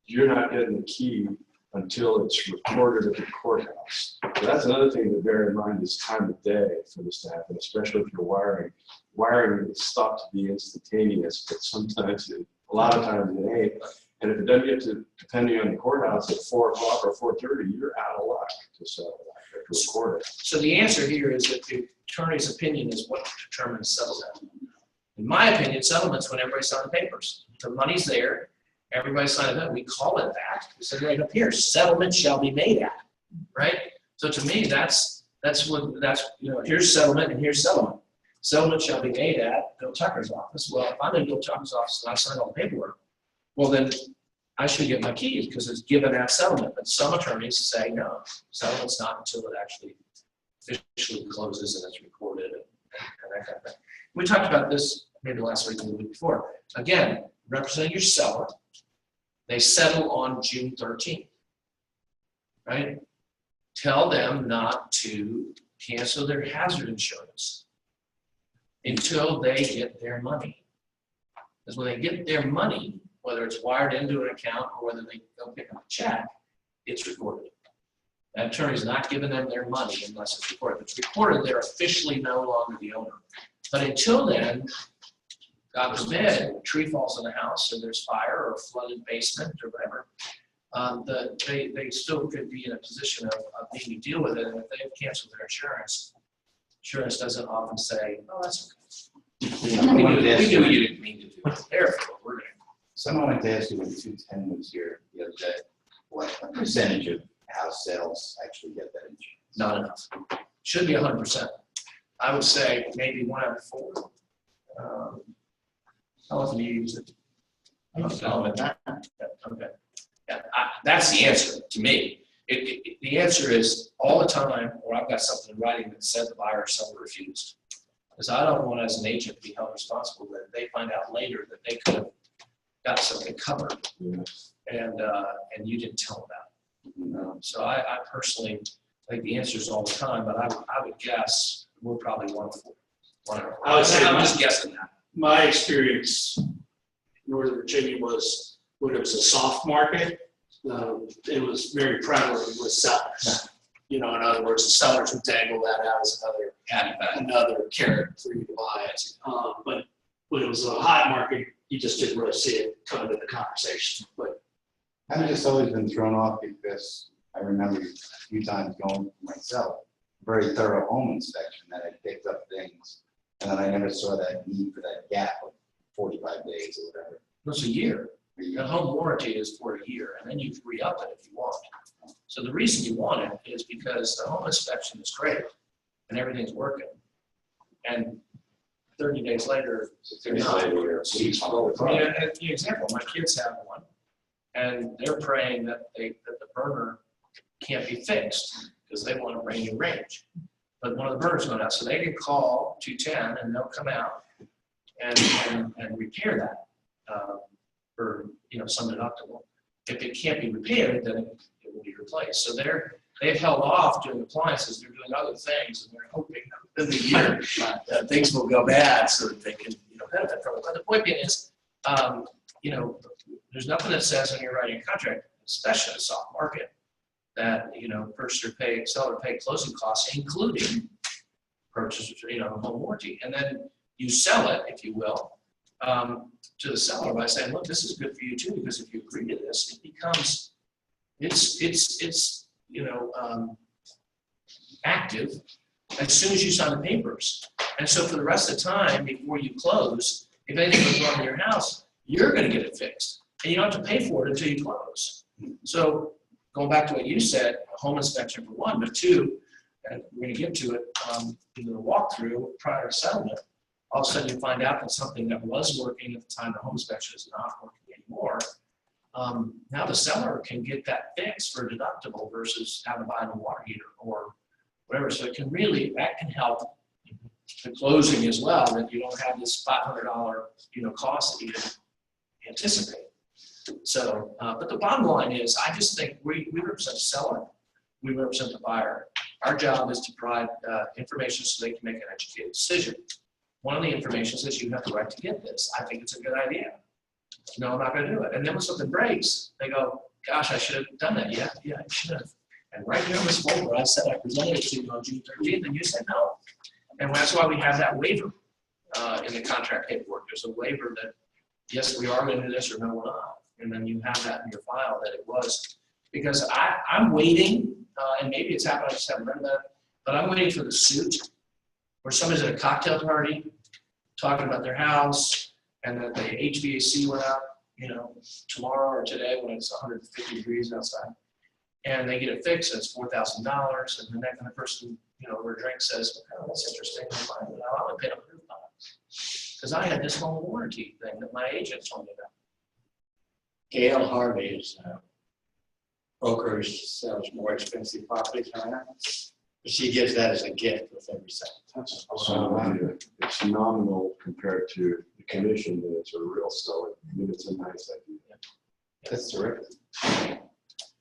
Speaker 5: you're not getting the key until it's recorded at the courthouse. So that's another thing to bear in mind is time of day for the staff, and especially if you're wiring. Wiring is thought to be instantaneous, but sometimes, a lot of times it ain't. And if it doesn't get to, depending on the courthouse, at 4 o'clock or 4:30, you're out of luck to settle that, to record it.
Speaker 4: So the answer here is that the attorney's opinion is what determines settlement. In my opinion, settlement's when everybody signs the papers. The money's there, everybody signs it, we call it that. We say right up here, settlement shall be made at, right? So to me, that's here's settlement and here's settlement. Settlement shall be made at Bill Tucker's office. Well, if I'm in Bill Tucker's office and I sign all the paperwork, well then I should get my keys because it's given at settlement. But some attorneys say no, settlement's not until it actually officially closes and it's recorded and that kind of thing. We talked about this maybe last week or the week before. Again, representing your seller, they settle on June 13th, right? Tell them not to cancel their hazard insurance until they get their money. Because when they get their money, whether it's wired into an account or whether they go pick up a check, it's recorded. That attorney's not giving them their money unless it's recorded. If it's recorded, they're officially no longer the owner. But until then, God forbid, a tree falls in the house or there's fire or a flooded basement or whatever, they still could be in a position of needing to deal with it. And if they've canceled their insurance, insurance doesn't often say, oh, that's okay. We knew you didn't mean to do it. Therefore, we're going to.
Speaker 2: Someone wanted to ask you when 210 was here the other day, what percentage of house sales actually get that insurance?
Speaker 4: Not enough. Should be 100%. I would say maybe 1 out of 4. How often do you use it? Okay. Yeah, that's the answer to me. The answer is all the time, or I've got something in writing that said the buyer or seller refused. Because I don't want, as an agent, to be held responsible that they find out later that they could have got something covered, and you didn't tell them that. So I personally think the answer is all the time, but I would guess we're probably 1 of 4.
Speaker 3: I would say
Speaker 4: I'm just guessing that.
Speaker 3: My experience in Northern Virginia was when it was a soft market, it was very prevalent with sellers. You know, in other words, the sellers would dangle that out as another carrot for you to buy it. But when it was a hot market, you just didn't really see it come into the conversation. But
Speaker 2: I've just always been thrown off because I remember a few times going myself, very thorough home inspection that I picked up things, and then I never saw that need for that gap of 45 days or whatever.
Speaker 4: It's a year. The home warranty is for a year, and then you can re-up it if you want. So the reason you want it is because the home inspection is great and everything's working. And 30 days later, they're not. An example, my kids have one, and they're praying that the burner can't be fixed because they want a brand new range. But one of the burners went out, so they can call 210 and they'll come out and repair that for some deductible. If it can't be repaired, then it will be replaced. So they've held off doing appliances. They're doing other things, and they're hoping that within the year that things will go bad so that they can benefit from it. But the point being is, there's nothing that says when you're writing a contract, especially in a soft market, that seller pay closing costs, including purchase, home warranty, and then you sell it, if you will, to the seller by saying, look, this is good for you too, because if you agree to this, it becomes, active as soon as you sign the papers. And so for the rest of the time before you close, if anything goes wrong in your house, you're going to get it fixed, and you don't have to pay for it until you close. So going back to what you said, a home inspection for 1, but 2, and we're going to get to it in the walkthrough prior to settlement. All of a sudden you find out that something that was working at the time the home inspection is not working anymore. Now the seller can get that fixed for deductible versus having to buy a new water heater or whatever. So that can help the closing as well, that you don't have this $500 cost that you didn't anticipate. So, but the bottom line is, I just think we represent the seller, we represent the buyer. Our job is to provide information so they can make an educated decision. One of the information says you have the right to get this. I think it's a good idea. No, I'm not going to do it. And then when something breaks, they go, gosh, I should have done that. Yeah, I should have. And right here on this folder, I said I presented it to you on June 13th, and you said no. And that's why we have that waiver in the contract paperwork. There's a waiver that, yes, we are going to do this, or no, we're not. And then you have that in your file that it was. Because I'm waiting, and maybe it's happened, I just haven't read that, but I'm waiting for the suit where somebody's at a cocktail party talking about their house, and that the HVAC went out, tomorrow or today when it's 150 degrees outside. And they get it fixed, and it's $4,000, and then that kind of person, over a drink says, oh, that's interesting, I'm only paying $100 because I had this home warranty thing that my agent told me about.
Speaker 6: Gail Harvey's brokerage sells more expensive properties around. But she gives that as a gift with every sale.
Speaker 5: That's also, it's nominal compared to the commission, and it's a real seller. I mean, it's a nice idea.
Speaker 1: That's terrific.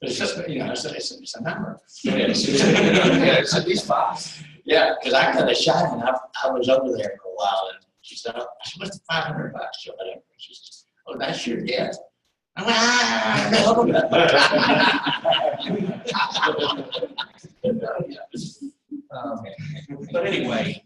Speaker 6: But it's just, it's a number.
Speaker 1: Yeah, it's at least 5.
Speaker 6: Yeah, because I got a shot and I was over there for a while and she said, oh, what's the $500 or whatever? She said, oh, that's your gift. I'm like,
Speaker 4: But anyway,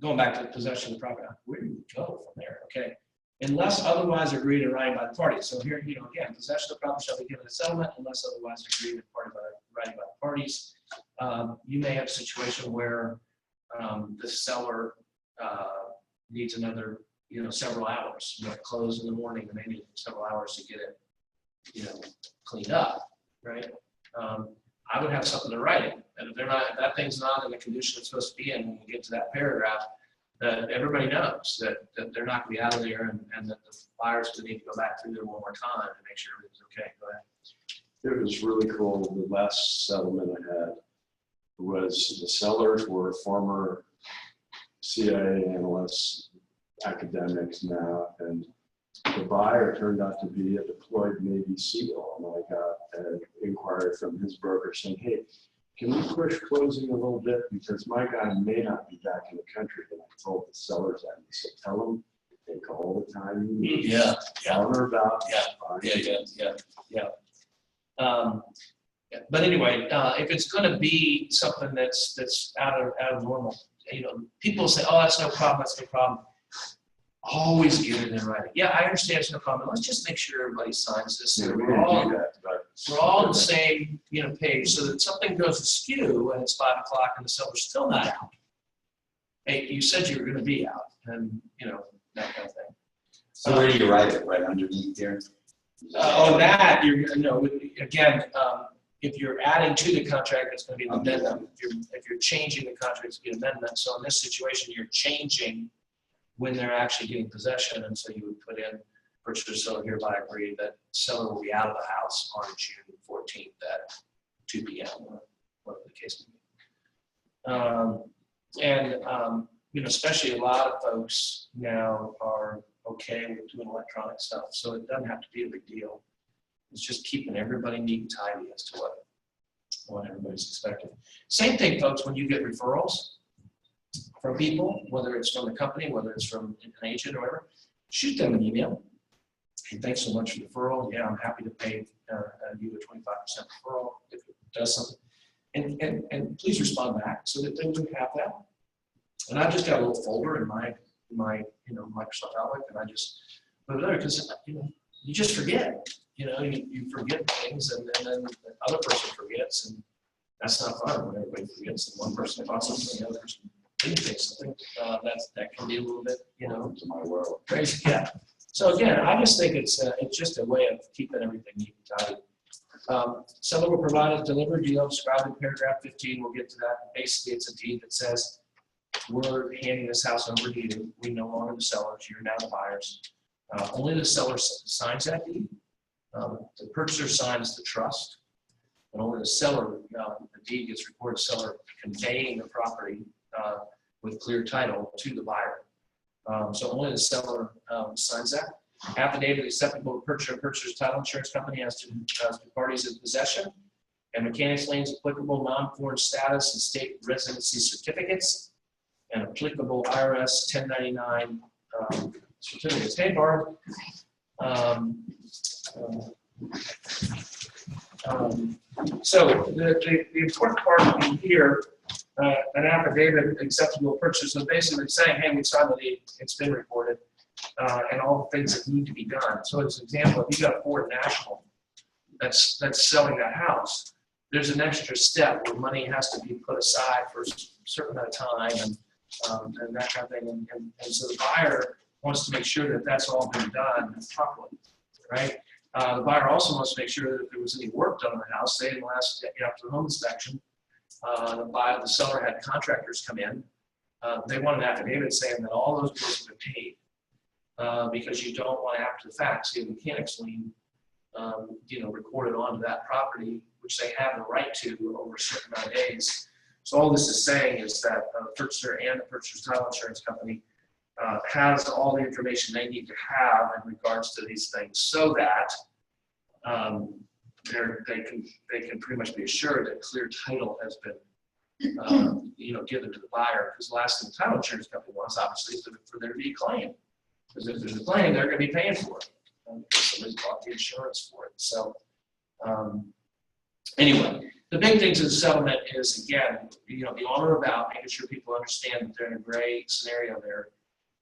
Speaker 4: going back to the possession of the property, where do we go from there? Okay. Unless otherwise agreed in writing by the parties. So here, again, possession of the property shall be given a settlement unless otherwise agreed in writing by the parties. You may have a situation where the seller needs another, several hours. You have to close in the morning, and they need several hours to get it, cleaned up, right? I would have something to write it, and if that thing's not in the condition it's supposed to be in when we get to that paragraph, that everybody knows that they're not going to be out of there, and that the buyers will need to go back through there one more time to make sure everything's okay. Go ahead.
Speaker 5: It was really cool. The last settlement I had was the sellers were former CIA analysts, academics now, and the buyer turned out to be a deployed Navy SEAL. And I got an inquiry from his broker saying, hey, can we push closing a little bit because my guy may not be back in the country? And I told the sellers that. He said, tell them to take all the time you need.
Speaker 4: Yeah.
Speaker 5: Tell them about
Speaker 4: But anyway, if it's going to be something that's out of normal, people say, "Oh, that's no problem. That's no problem." Always get it in writing. Yeah, I understand it's no problem. Let's just make sure everybody signs this. So we're all on the same page, so that something goes askew and it's 5 o'clock and the seller's still not out. Hey, you said you were going to be out, and that kind of thing.
Speaker 6: so where do you write it? Right underneath there?
Speaker 4: On that, again, if you're adding to the contract, it's going to be an amendment. If you're changing the contract, it's going to be an amendment. So in this situation, you're changing when they're actually getting possession, and so you would put in purchaser seller hereby agreed that seller will be out of the house on June 14th at 2 p.m. or whatever the case may be. Especially a lot of folks now are okay with doing electronic stuff, so it doesn't have to be a big deal. It's just keeping everybody neat and tidy as to what everybody's expecting. Same thing, folks, when you get referrals from people, whether it's from the company, whether it's from an agent or whatever, shoot them an email. Hey, thanks so much for the referral. Yeah, I'm happy to pay you a 25% referral if it does something. And please respond back so that they do have that. And I've just got a little folder in my Microsoft Outlook, and I just put it there because you just forget. You forget things, and then the other person forgets, and that's not fun when everybody forgets. And one person thought something, the other person didn't think something. That can be a little bit,
Speaker 5: to my world.
Speaker 4: crazy. Yeah. So again, I just think it's just a way of keeping everything neat and tidy. Seller will provide us delivered deal described in paragraph 15. We'll get to that. Basically, it's a deed that says we're handing this house over to you. We no longer the sellers. You're now the buyers. Only the seller signs that deed. The purchaser signs the trust, and only the seller, the deed gets recorded, seller conveying the property with clear title to the buyer. So only the seller signs that. Affidavit acceptable to purchaser's title insurance company as to parties in possession, and Mechanics Lane's applicable non-foreign status and state residency certificates, and applicable IRS 1099 certificates. Hey, Barb. So the important part in here, an affidavit acceptable purchase is basically saying, hey, we signed the deed, it's been recorded, and all the things that need to be done. So as an example, if you got a Ford National that's selling that house, there's an extra step where money has to be put aside for a certain amount of time and that kind of thing. And so the buyer wants to make sure that that's all been done properly, right? The buyer also wants to make sure that if there was any work done on the house, say in the last, after the home inspection, the seller had contractors come in. They want an affidavit saying that all those bills have been paid because you don't want after the fact, see a mechanics lien, recorded onto that property, which they have the right to over a certain amount of days. So all this is saying is that the purchaser and the purchaser's title insurance company has all the information they need to have in regards to these things, so that they can pretty much be assured that clear title has been given to the buyer. Because the last thing the title insurance company wants, obviously, is for there to be a claim. Because if there's a claim, they're going to be paying for it. Somebody's bought the insurance for it. So anyway, the big things in settlement is, again, be on or about, making sure people understand that they're in a gray scenario there.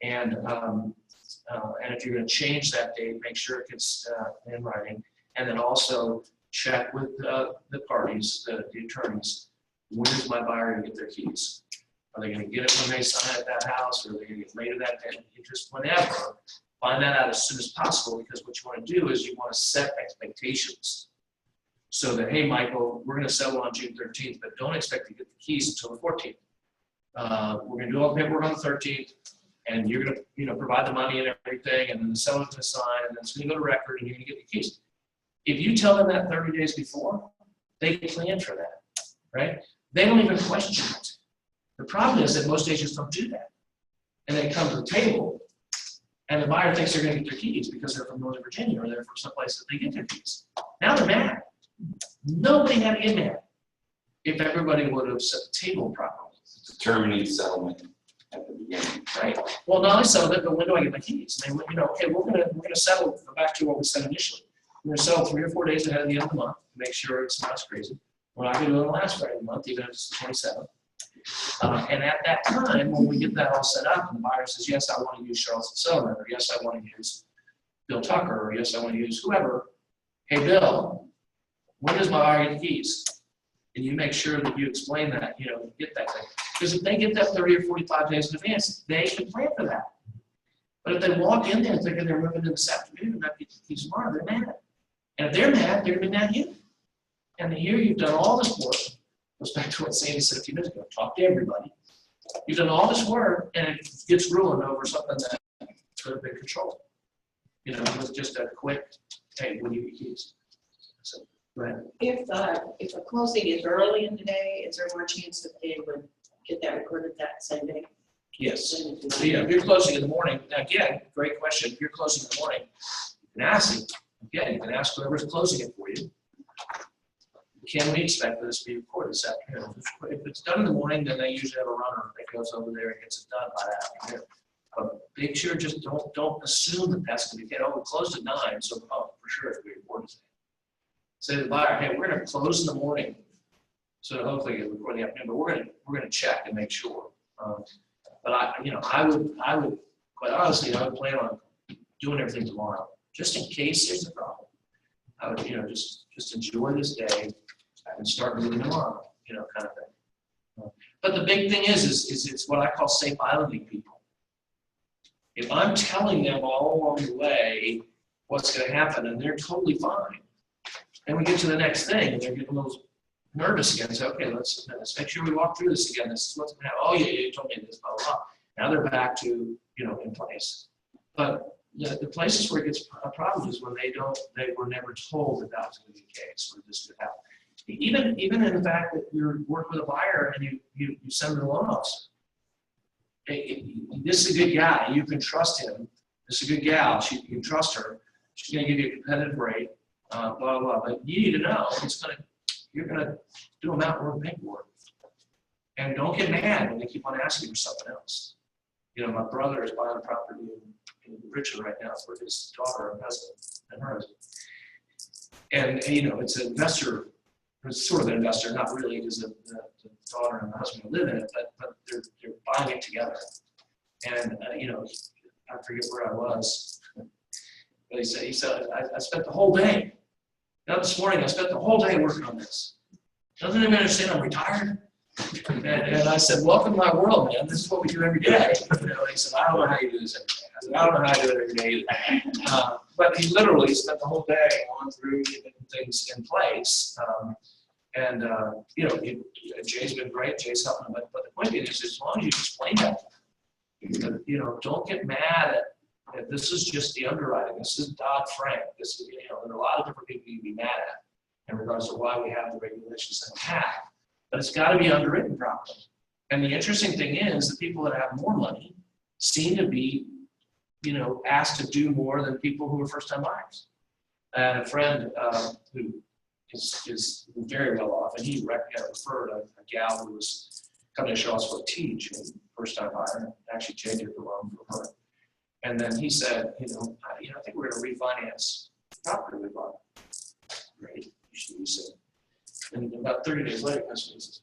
Speaker 4: And if you're going to change that date, make sure it gets in writing. And then also check with the parties, the attorneys, when is my buyer going to get their keys? Are they going to get it when they sign at that house, or are they going to get later that day? Just whenever. Find that out as soon as possible, because what you want to do is you want to set expectations. So that, hey, Michael, we're going to settle on June 13th, but don't expect to get the keys until the 14th. We're going to do all the paperwork on the 13th, and you're going to provide the money and everything, and then the seller's going to sign, and then it's going to go to record, and you're going to get the keys. If you tell them that 30 days before, they plan for that, right? They don't even question it. The problem is that most agents don't do that. And they come to the table, and the buyer thinks they're going to get their keys because they're from Northern Virginia or they're from someplace that they get their keys. Now they're mad. Nobody had to get mad if everybody would have set the table properly.
Speaker 2: Determining settlement at the beginning.
Speaker 4: Right. Well, not only settle it, but when do I get my keys? And they went, okay, we're gonna settle back to what we said initially. We're gonna settle 3 or 4 days ahead of the end of the month to make sure it's not as crazy. We're not gonna do it on the last Friday of the month, even if it's the 27th. And at that time, when we get that all set up, and the buyer says, yes, I want to use Charleston Settlement, or yes, I want to use Bill Tucker, or yes, I want to use whoever. Hey, Bill, when does my buyer get the keys? And you make sure that you explain that, get that thing. Because if they get that 30 or 45 days in advance, they can plan for that. But if they walk in there thinking they're moving in this afternoon and not get the keys tomorrow, they're mad. And if they're mad, they're going to be mad at you. And here you've done all this work. Goes back to what Sandy said a few minutes ago. Talk to everybody. You've done all this work, and it gets ruined over something that could have been controlled. With just a quick, hey, when you get keys. So, go ahead.
Speaker 7: If a closing is early in the day, is there more chance that they would get that recorded that same day?
Speaker 4: Yes. So, if you're closing in the morning, again, great question. If you're closing in the morning, you can ask them. Again, you can ask whoever's closing it for you. Can we expect for this to be recorded this afternoon? If it's done in the morning, then they usually have a runner that goes over there and gets it done by that afternoon. But make sure just don't assume that that's going to get over. We closed at 9, so for sure it's going to be recorded. Say to the buyer, hey, we're going to close in the morning, so hopefully it'll record in the afternoon. But we're going to check and make sure. But I would quite honestly, I would plan on doing everything tomorrow, just in case there's a problem. I would just enjoy this day and start moving tomorrow, kind of thing. But the big thing is it's what I call safe islanding people. If I'm telling them all along the way what's going to happen and they're totally fine, then we get to the next thing and they're getting a little nervous again. Say, okay, let's make sure we walk through this again. This is what's going to happen. Oh yeah, you told me this, blah, blah, blah. Now they're back to, in place. But the places where it gets a problem is when they were never told that was going to be the case, or this could happen. Even in the fact that you're working with a buyer and you send them a loan officer. This is a good guy. You can trust him. This is a good gal. You can trust her. She's going to give you a competitive rate. Blah blah. But you need to know you're going to do a mountain worth of paperwork. And don't get mad when they keep on asking for something else. My brother is buying a property in Richmond right now for his daughter and husband and her husband. And, you know, it's an investor, it's sort of an investor, not really, because the daughter and the husband live in it, but they're buying it together. And, you know, I forget where I was. But he said, I spent the whole day. Now this morning, I spent the whole day working on this. Doesn't anybody understand I'm retired? And I said, welcome to my world, man. This is what we do every day. You know, he said, I don't know how you do this every day. I said, I don't know how I do it every day either. But he literally spent the whole day going through getting things in place. You know, Jay's been great. Jay's helping him. But the point is, as long as you explain that, you know, don't get mad at this is just the underwriting. This is Dodd-Frank. This is, you know, there are a lot of different people you can be mad at in regards to why we have the regulations that we have. But it's got to be underwritten properly. And the interesting thing is, the people that have more money seem to be, you know, asked to do more than people who are first-time buyers. And a friend who is very well off, and he referred a gal who was coming to show us what to teach, and first-time buyer, and actually Jay did the loan for her. And then he said, you know, I think we're going to refinance the property we bought. Great, you should use it. And about 30 days later, he says,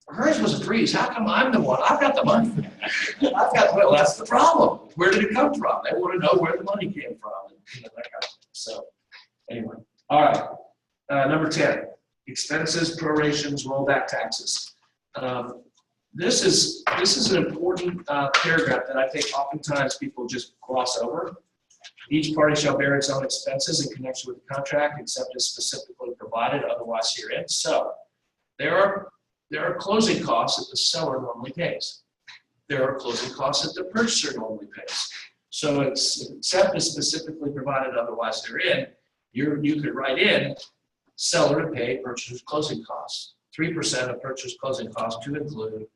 Speaker 4: hers was a freeze. How come I'm the one? I've got the money. Well, that's the problem. Where did it come from? They want to know where the money came from. And, you know, that kind of thing. So anyway, all right. Number 10, expenses, prorations, rollback taxes. This is an important paragraph that I think oftentimes people just gloss over. Each party shall bear its own expenses in connection with the contract, except as specifically provided otherwise herein. So there are closing costs that the seller normally pays. There are closing costs that the purchaser normally pays. So it's except as specifically provided otherwise therein, you could write in seller to pay purchaser's closing costs. 3% of purchase closing costs to include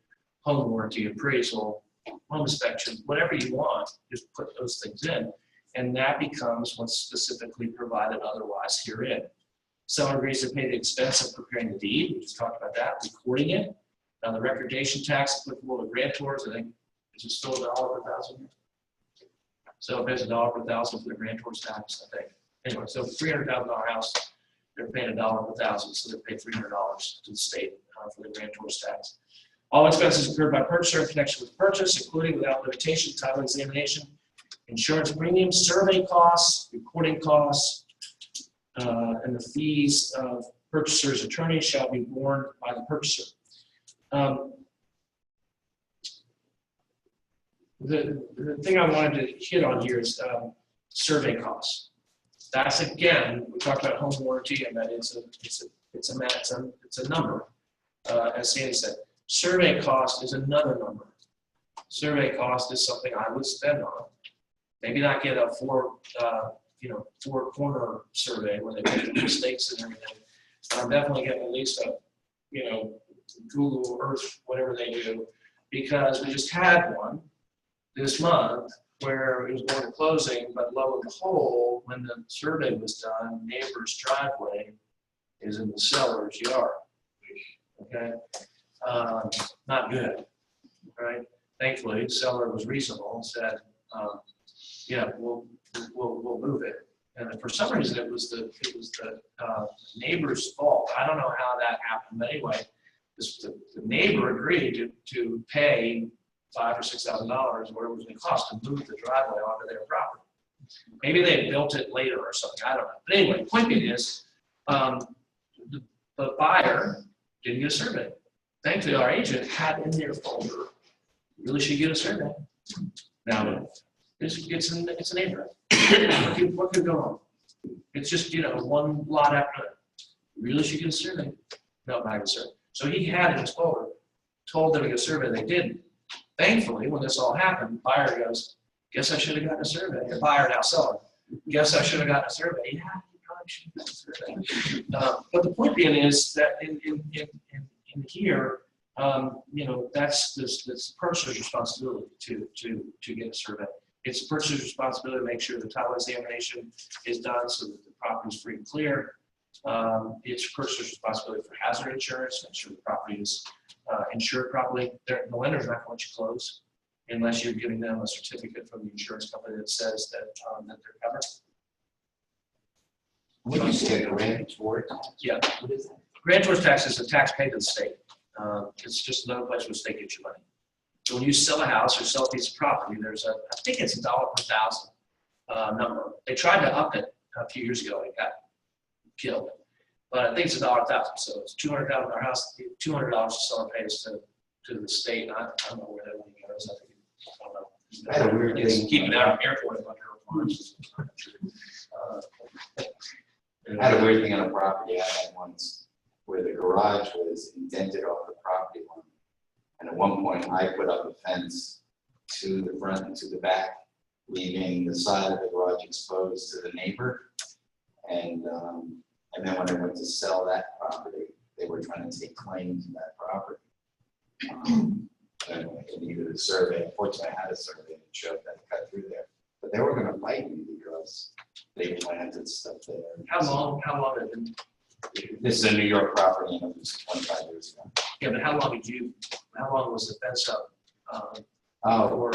Speaker 4: home warranty, appraisal, home inspection, whatever you want, just put those things in. And that becomes what's specifically provided otherwise herein. Seller agrees to pay the expense of preparing the deed, we just talked about that, recording it. Now the recordation tax applicable to grantors, I think, is it still $1 per thousand? So it pays $1 per thousand for the grantor's tax, I think. Anyway, so $300,000 house, they're paying $1 per thousand, so they pay $300 to the state for the grantor's tax. All expenses incurred by purchaser in connection with purchase, including without limitation, title examination, insurance premiums, survey costs, recording costs, and the fees of purchaser's attorney shall be borne by the purchaser. The thing I wanted to hit on here is survey costs. That's again, we talked about home warranty, and that it's a number, as Sandy said. Survey cost is another number. Survey cost is something I would spend on. Maybe not get a four corner survey where they put the mistakes and everything. But I'm definitely getting at least a, Google Earth, whatever they do, because we just had one this month where it was going to closing, but lo and behold, when the survey was done, neighbor's driveway is in the seller's yard. Okay, not good, right? Thankfully, the seller was reasonable and said, yeah, we'll move it. And for some reason, it was the neighbor's fault. I don't know how that happened, but anyway, the neighbor agreed to pay $5,000 or $6,000, whatever it was going to cost to move the driveway onto their property. Maybe they built it later or something. I don't know. But anyway, the point is, the buyer didn't get a survey. Thankfully, our agent had in their folder, you really should get a survey. Now, it's a neighborhood. What could go wrong? It's just, one lot after another. You really should get a survey. No, not a survey. So he had in his folder, told them to get a survey. They didn't. Thankfully, when this all happened, buyer goes, guess I should have gotten a survey. The buyer, now seller, guess I should have gotten a survey. Yeah, you probably should have gotten a survey. But the point being is that in here, that's the purchaser's responsibility to get a survey. It's the purchaser's responsibility to make sure the title examination is done so that the property is free and clear. It's purchaser's responsibility for hazard insurance, make sure the property is insured properly. The lender's not going to let you close unless you're giving them a certificate from the insurance company that says that they're covered.
Speaker 2: What do you say, a grant toward?
Speaker 4: Yeah.
Speaker 2: What is that?
Speaker 4: Grantor's tax is a tax paid to the state. It's just another place where the state gets your money. So when you sell a house or sell a piece of property, there's I think it's $1 per thousand number. They tried to up it a few years ago and it got killed. But I think it's $1 a thousand. So it's $200,000 house, $200 to sell it pays to the state. I don't know where that money goes. I don't know.
Speaker 2: I had a weird
Speaker 4: It's
Speaker 2: thing.
Speaker 4: keeping out of airport and under farms.
Speaker 2: I had a weird thing on a property I had once where the garage was indented off the property line. And at one point I put up a fence to the front and to the back, leaving the side of the garage exposed to the neighbor. And then when I went to sell that property, they were trying to take claim to that property. And it needed a survey. Unfortunately, I had a survey that showed that it cut through there. But they were gonna fight me because they planted stuff there.
Speaker 4: How long have it been?
Speaker 2: This is a New York property, and it was 25 years ago.
Speaker 4: Yeah, but how long was the fence up?
Speaker 2: Oh,
Speaker 4: Or,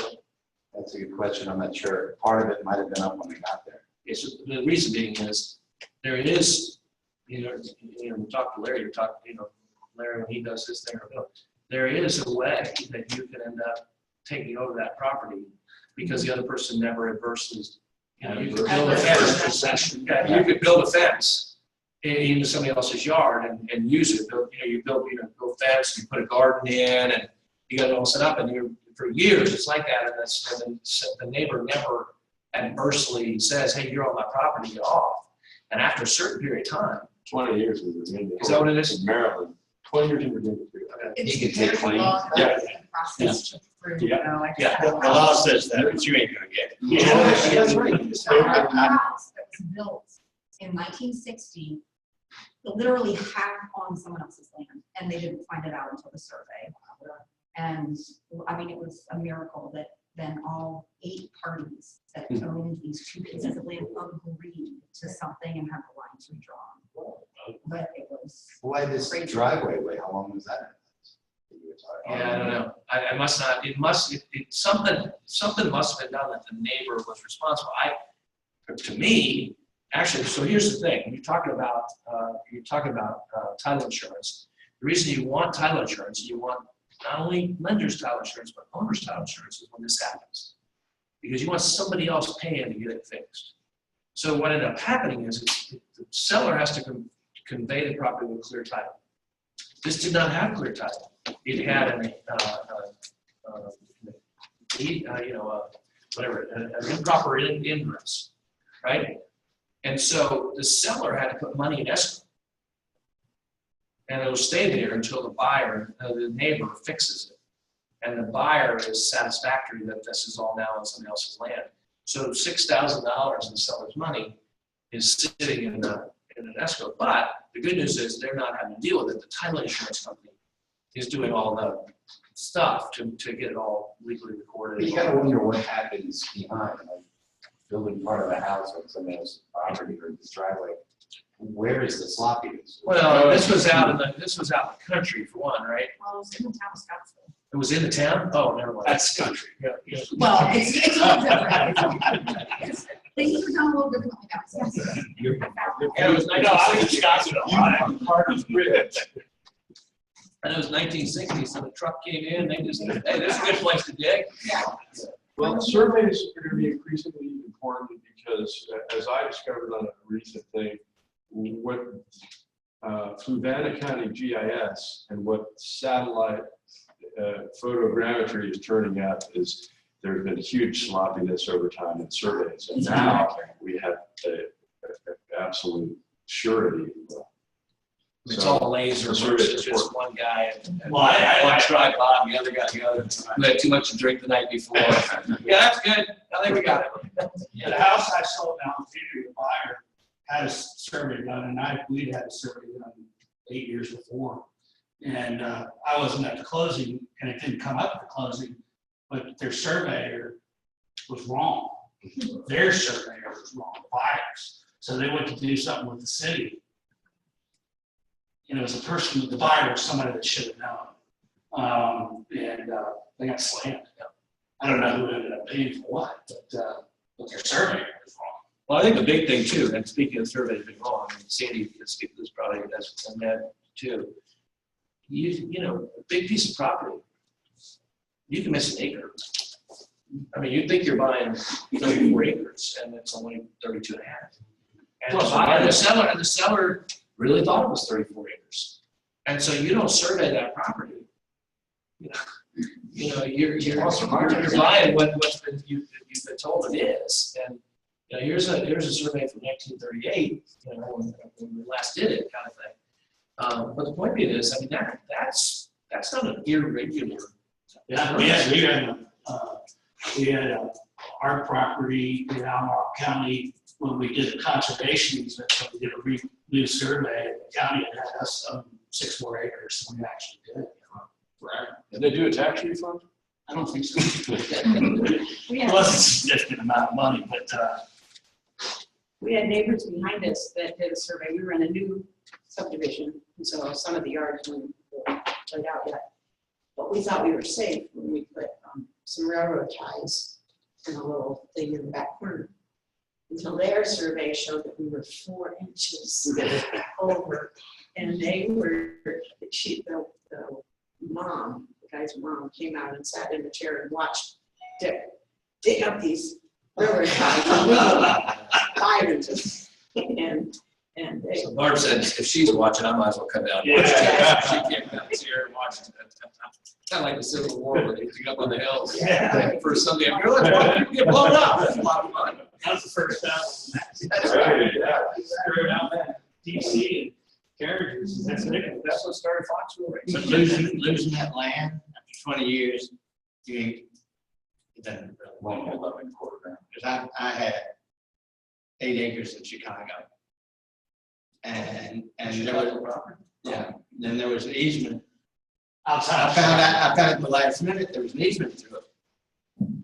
Speaker 2: that's a good question. I'm not sure. Part of it might have been up when I got there.
Speaker 4: yes, the reason being is, there is, we talked to Larry, Larry, when he does his thing, there is a way that you can end up taking over that property because the other person never adversely, you could build a fence. Yeah, you could build a fence into somebody else's yard and use it. You build fence, you put a garden in, and you got it all set up, and for years it's like that, and the neighbor never adversely says, hey, you're on my property, get off. And after a certain period of time,
Speaker 5: 20 years in Virginia.
Speaker 4: Is that what it is?
Speaker 5: In Maryland, 20 years in Virginia.
Speaker 2: You could take claim.
Speaker 5: Yeah.
Speaker 8: Process through,
Speaker 5: Yeah.
Speaker 8: you know, like.
Speaker 4: Yeah.
Speaker 6: The law says that, but you ain't gonna get it.
Speaker 4: yeah, that's right.
Speaker 8: Our house that was built in 1960, literally half on someone else's land, and they didn't find it out until the survey. And I mean, it was a miracle that then all 8 parties that owned these 2 pieces of land agreed to something and had the lines redrawn. But it was.
Speaker 2: Why this
Speaker 8: crazy.
Speaker 2: driveway way? How long was that?
Speaker 4: Yeah, I don't know. I must not, something must have been done that the neighbor was responsible. To me, actually, so here's the thing, you're talking about title insurance. The reason you want title insurance, you want not only lender's title insurance, but owner's title insurance is when this happens. Because you want somebody else paying to get it fixed. So what ended up happening is the seller has to convey the property with clear title. This did not have clear title. It had an improper ingress, right? And so the seller had to put money in escrow. And it'll stay there until the buyer, the neighbor fixes it. And the buyer is satisfactory that this is all now on somebody else's land. So $6,000 in the seller's money is sitting in an escrow. But the good news is they're not having to deal with it. The title insurance company is doing all the stuff to get it all legally recorded.
Speaker 2: But you gotta wonder what happens behind, like building part of a house or somebody else's property or this driveway. Where is the sloppiness?
Speaker 4: Well, this was out in the country for one, right?
Speaker 8: Well, it was in the town of Scottsville.
Speaker 4: It was in the town? Oh, never mind.
Speaker 3: That's country.
Speaker 4: Yeah, yeah.
Speaker 8: Well, it's a little different. Things are done a little differently now.
Speaker 4: Yeah, it was
Speaker 3: No, I was in Scottsville.
Speaker 5: Harper's Bridge.
Speaker 4: And it was 1960, so the truck came in, they just, hey, this is a good place to dig.
Speaker 5: Well, surveys are going to be increasingly important because, as I discovered on a recent thing, what through Vanna County GIS and what satellite photogrammetry is turning out is there's been huge sloppiness over time in surveys, and now we have a absolute surety.
Speaker 4: It's all laser versus just one guy. And
Speaker 3: Well, I-
Speaker 4: one tripod, and the other guy the other. Who had too much to drink the night before. Yeah, that's good. I think we got it.
Speaker 3: The house I sold down to the buyer had a survey done, and we'd had a survey done 8 years before. And I wasn't at the closing, and it didn't come up at the closing, but their surveyor was wrong. Their surveyor was wrong, buyers. So they went to do something with the city. And it was a person, the buyer was somebody that should have known. And they got slammed. I don't know who ended up paying for what, but their surveyor was wrong.
Speaker 4: Well, I think the big thing too, and speaking of surveys being wrong, and Sandy is probably, and that too. You know, a big piece of property, you can miss an acre. I mean, you think you're buying 34 acres and it's only 32 and a half. And the seller really thought it was 34 acres. And so you don't survey that property. You know, you're buying what's been, you've been told it is. And you know, here's a survey from 1938, you know, when we last did it, kind of thing. But the point being is, I mean, that's not an irregular.
Speaker 3: Yeah, we had our property in Albemarle County, when we did the conservation easement, so we did a new survey, the county had us 6 more acres than we actually did.
Speaker 5: Right. Did they do a tax refund?
Speaker 3: I don't think so.
Speaker 7: We
Speaker 3: It
Speaker 7: had,
Speaker 3: wasn't a significant amount of money, but
Speaker 7: we had neighbors behind us that did a survey. We were in a new subdivision, and so some of the yards weren't laid out yet. But we thought we were safe when we put some railroad ties in a little thing in the back corner. Until their survey showed that we were 4 inches over, and they were, the mom, the guy's mom, came out and sat in the chair and watched Dick dig up these railroad ties. 5 inches, and they.
Speaker 4: So Barb said, if she's watching, I might as well come down.
Speaker 3: Yeah.
Speaker 4: She can't come here and watch it. Kind of like the Civil War, where they dig up on the hills.
Speaker 3: Yeah.
Speaker 4: For Sunday, people get blown up. That's a lot of fun.
Speaker 3: that was the first time.
Speaker 4: That's right.
Speaker 5: Yeah.
Speaker 3: Screwed out that DC and carriages. That's what started Foxville.
Speaker 6: But losing that land after 20 years, it doesn't really.
Speaker 2: 111 quarter.
Speaker 6: Because I had 8 acres in Chicago. And there was, yeah, then there was an easement.
Speaker 3: Outside.
Speaker 6: I found out at the last minute, there was an easement through it.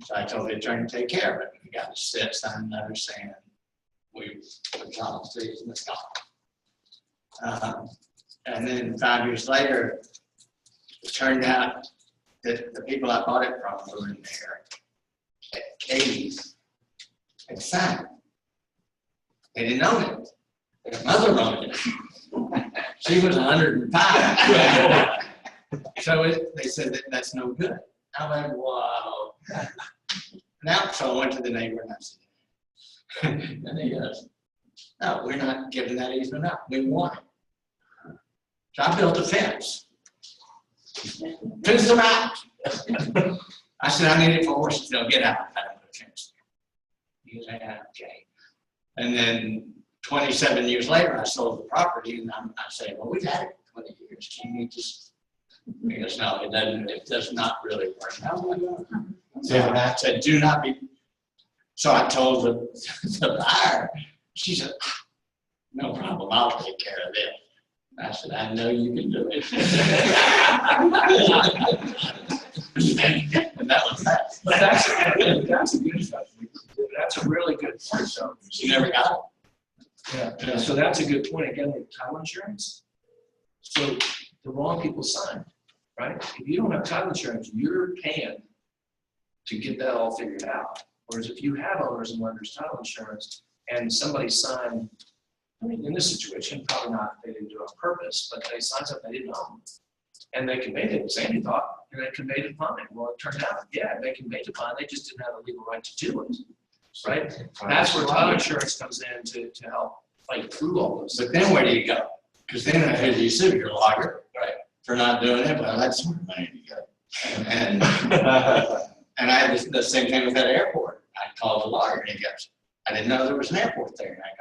Speaker 6: So I told the attorney to take care of it. We got to sign a letter saying we acknowledge the easement. And then 5 years later, it turned out that the people I bought it from were in their 80s. They signed it. They didn't own it. Their mother owned it. She was 105. So they said that's no good. I went, wow. Now, so I went to the neighbor and I said, and he goes, no, we're not giving that easement up. We want it. So I built a fence. Fenced them out. I said, I need it for horses. They'll get out. I don't put a fence there. He goes, yeah, okay. And then 27 years later, I sold the property and I say, well, we've had it for 20 years. Can you just, he goes, no, it does not really work out. So I said, do not be. So I told the buyer, she said, no problem, I'll take care of it. I said, I know you can do it. And that was that.
Speaker 4: But that's a good stuff. That's a really good point, so.
Speaker 6: She never got
Speaker 4: Yeah, so that's a good point, again, with title insurance. So the wrong people signed, right? If you don't have title insurance, you're paying to get that all figured out. Whereas if you have owners and lenders title insurance and somebody signed, I mean, in this situation, probably not, they didn't do it on purpose, but they signed something they didn't own. And they conveyed it, Sandy thought, and they conveyed it fine. Well, it turned out, yeah, they conveyed it fine, they just didn't have a legal right to do it, right? That's where title insurance comes in to help fight through all those.
Speaker 6: it. But then where do you go? Because then who do you sue? Your lawyer, right? For not doing it, well, that's where money to go. And I had the same thing with that airport. I called the lawyer and he goes, I didn't know there was an airport there. And I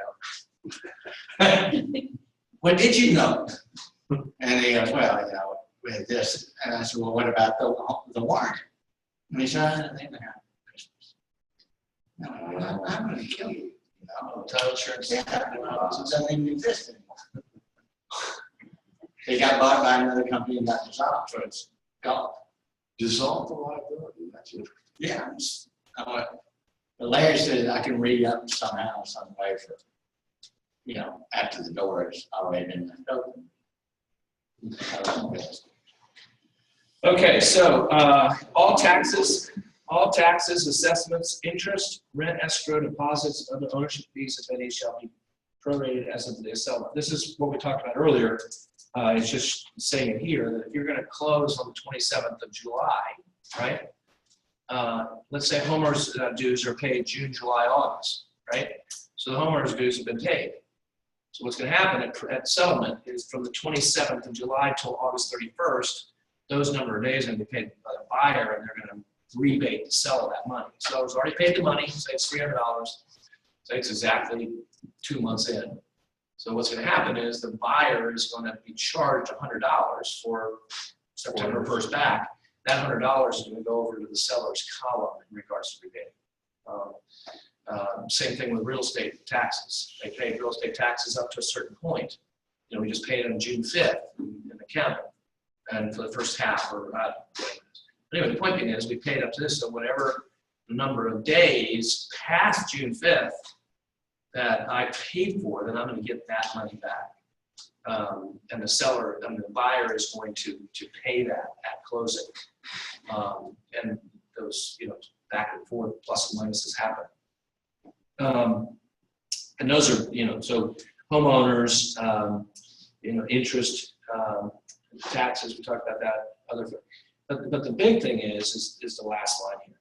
Speaker 6: go, what did you know? And he goes, well, you know, with this. And I said, well, what about the warrant? And he said, I don't think they have Christmas. No, I'm going to kill you. You know,
Speaker 4: Title insurance.
Speaker 6: it doesn't even exist anymore. They got bought by another company and got dissolved, so it's gone.
Speaker 5: Dissolve the liability, that's it.
Speaker 6: Yeah. The Larry said I can read up somehow, some way for, you know, after the door is already been left open.
Speaker 4: Okay, so all taxes All taxes, assessments, interest, rent, escrow, deposits, other ownership fees, if any, shall be prorated as of the day of settlement. This is what we talked about earlier. It's just saying here that if you're going to close on the 27th of July, right? Let's say homeowners dues are paid June, July, August, right? So the homeowners dues have been paid. So what's going to happen at settlement is from the 27th of July till August 31st, those number of days are going to be paid by the buyer, and they're going to rebate the seller that money. So it's already paid the money, say it's $300, say it's exactly 2 months in. So what's going to happen is the buyer is going to be charged $100 for September 1st back. That $100 is going to go over to the seller's column in regards to rebating. Same thing with real estate taxes. They pay real estate taxes up to a certain point. You know, we just paid on June 5th in the county, and for the first half, or anyway, the point being is we paid up to this, so whatever the number of days past June 5th that I paid for, then I'm going to get that money back. And the seller, and the buyer is going to pay that at closing. And those, you know, back and forth, plus and minuses happen. And those are, you know, so homeowners, you know, interest, taxes, we talked about that, other, but the big thing is the last line here.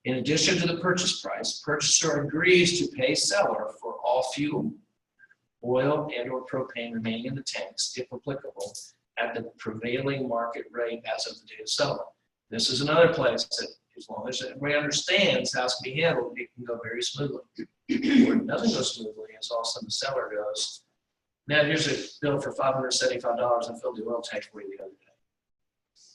Speaker 4: In addition to the purchase price, purchaser agrees to pay seller for all fuel, oil, and/or propane remaining in the tanks, if applicable, at the prevailing market rate as of the date of settlement. This is another place that, as long as everybody understands how it's going to be handled, it can go very smoothly. Where it doesn't go smoothly is all of a sudden the seller goes, "Now here's a bill for $575 and filled the oil tank for you the other day,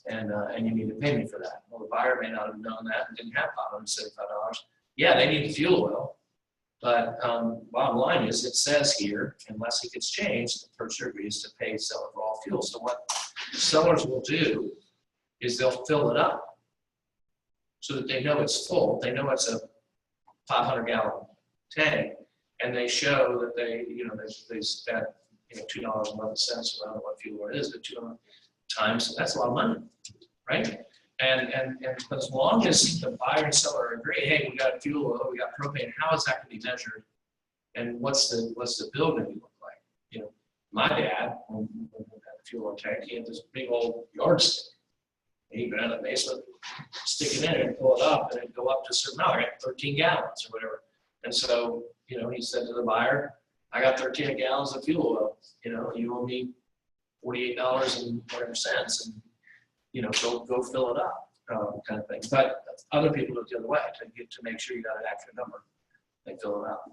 Speaker 4: and you need to pay me for that." Well, the buyer may not have known that and didn't have $575. Yeah, they need the fuel oil, but bottom line is it says here, unless it gets changed, the purchaser agrees to pay seller for all fuel. So what sellers will do is they'll fill it up so that they know it's full. They know it's a 500-gallon tank, and they show that they, you know, they spent, you know, $2.11. I don't know what fuel it is, but 200 times, that's a lot of money, right? And but as long as the buyer and seller agree, hey, we got fuel oil, we got propane, how is that going to be measured, and what's the bill going to look like? You know, my dad, when we had a fuel oil tank, he had this big old yardstick. He'd go down to the basement, stick it in it, and pull it up, and it'd go up to a certain amount. I got 13 gallons or whatever. And so, you know, he said to the buyer, "I got 13 gallons of fuel oil. You know, you owe me $48 and whatever cents, and you know, go fill it up," kind of thing. But other people do it the other way to make sure you got an accurate number. They fill it out.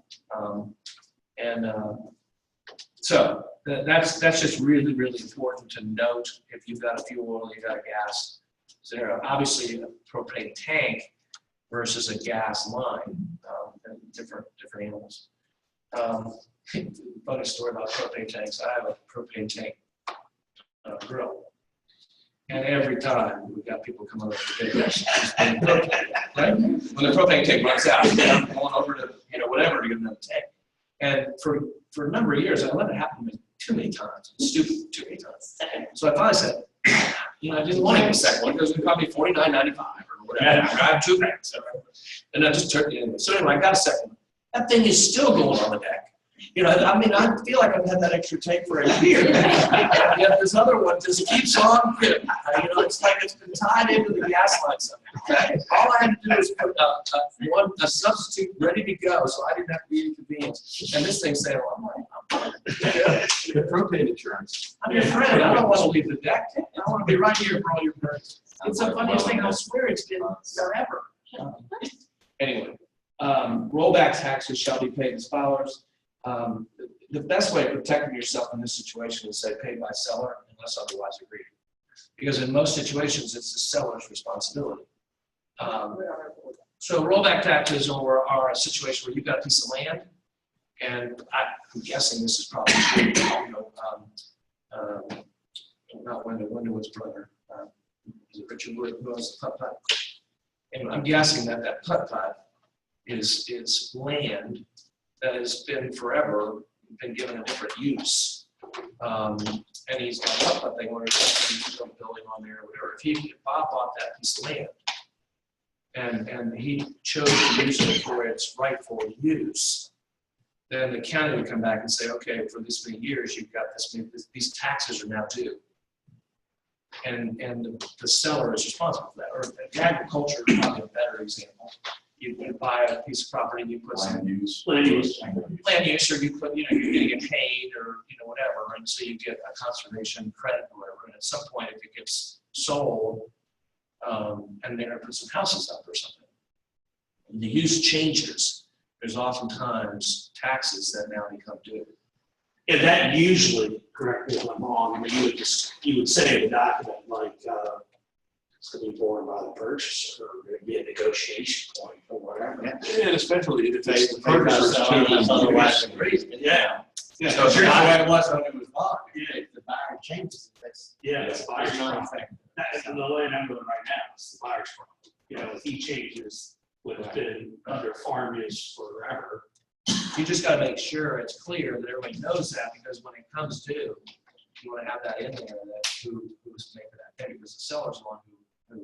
Speaker 4: So that's just really, really important to note. If you've got a fuel oil, you got a gas. So obviously a propane tank versus a gas line, different animals. Funny story about propane tanks. I have a propane tank grill, and every time we've got people come over to get this, right? When the propane tank runs out, I'm going over to, you know, whatever to get another tank. And for a number of years, I let it happen to me too many times. Stupid, too many times. So I finally said, you know, I didn't want to get a second one because it would cost me $49.95 or whatever. I have 2 tanks. And I just turned it in. So anyway, I got a second one. That thing is still going on the deck. You know, I mean, I feel like I've had that extra tank for a year. Yet this other one just keeps on, you know, it's like it's been tied into the gas line somehow. All I had to do is put a substitute ready to go, so I didn't have to be inconvenienced. And this thing said, well, I'm
Speaker 5: Propane insurance.
Speaker 4: your friend. I don't want to leave the deck. I want to be right here for all your birds. It's the funniest thing. I swear it's been forever. Anyway, rollback taxes shall be paid as follows. The best way of protecting yourself in this situation is say paid by seller unless otherwise agreed. Because in most situations, it's the seller's responsibility. So rollback taxes are a situation where you've got a piece of land, and I'm guessing this is probably true, you know, not Wendell's brother. Is it Richard Wood who owns the putt-putt? And I'm guessing that putt-putt is land that has been forever been given a different use. And he's got a putt-putt thing where he's building on there or whatever. If Bob bought that piece of land and he chose to use it for its rightful use, then the county would come back and say, okay, for this many years, you've got these taxes are now due. And the seller is responsible for that. Or agriculture is probably a better example. You buy a piece of property, you put some
Speaker 5: Land use.
Speaker 3: Land use.
Speaker 4: land use, or you put, you're getting it paid, or, whatever, and so you get a conservation credit or whatever, and at some point, if it gets sold, and they're gonna put some houses up or something, and the use changes, there's oftentimes taxes that now become due.
Speaker 3: And that usually, correct me if I'm wrong, I mean, you would say in a document like, it's gonna be borne by the purchaser, or there'd be a negotiation point or whatever.
Speaker 5: And especially if it's the
Speaker 6: They got
Speaker 5: purchaser's
Speaker 6: some of
Speaker 5: change.
Speaker 6: those otherwise agreed.
Speaker 3: Yeah.
Speaker 6: So
Speaker 3: So
Speaker 6: here's the
Speaker 3: it's
Speaker 6: way it was when it was bought.
Speaker 3: Yeah.
Speaker 6: If the buyer changes, that's.
Speaker 3: Yeah, it's buyer's
Speaker 6: There's no
Speaker 3: property.
Speaker 6: effect.
Speaker 3: That's the land I'm doing right now, it's the buyer's property. If he changes what has been under farm use forever.
Speaker 4: You just gotta make sure it's clear that everybody knows that, because when it comes due, you wanna have that in there, that who's making that pay, because the seller's the one who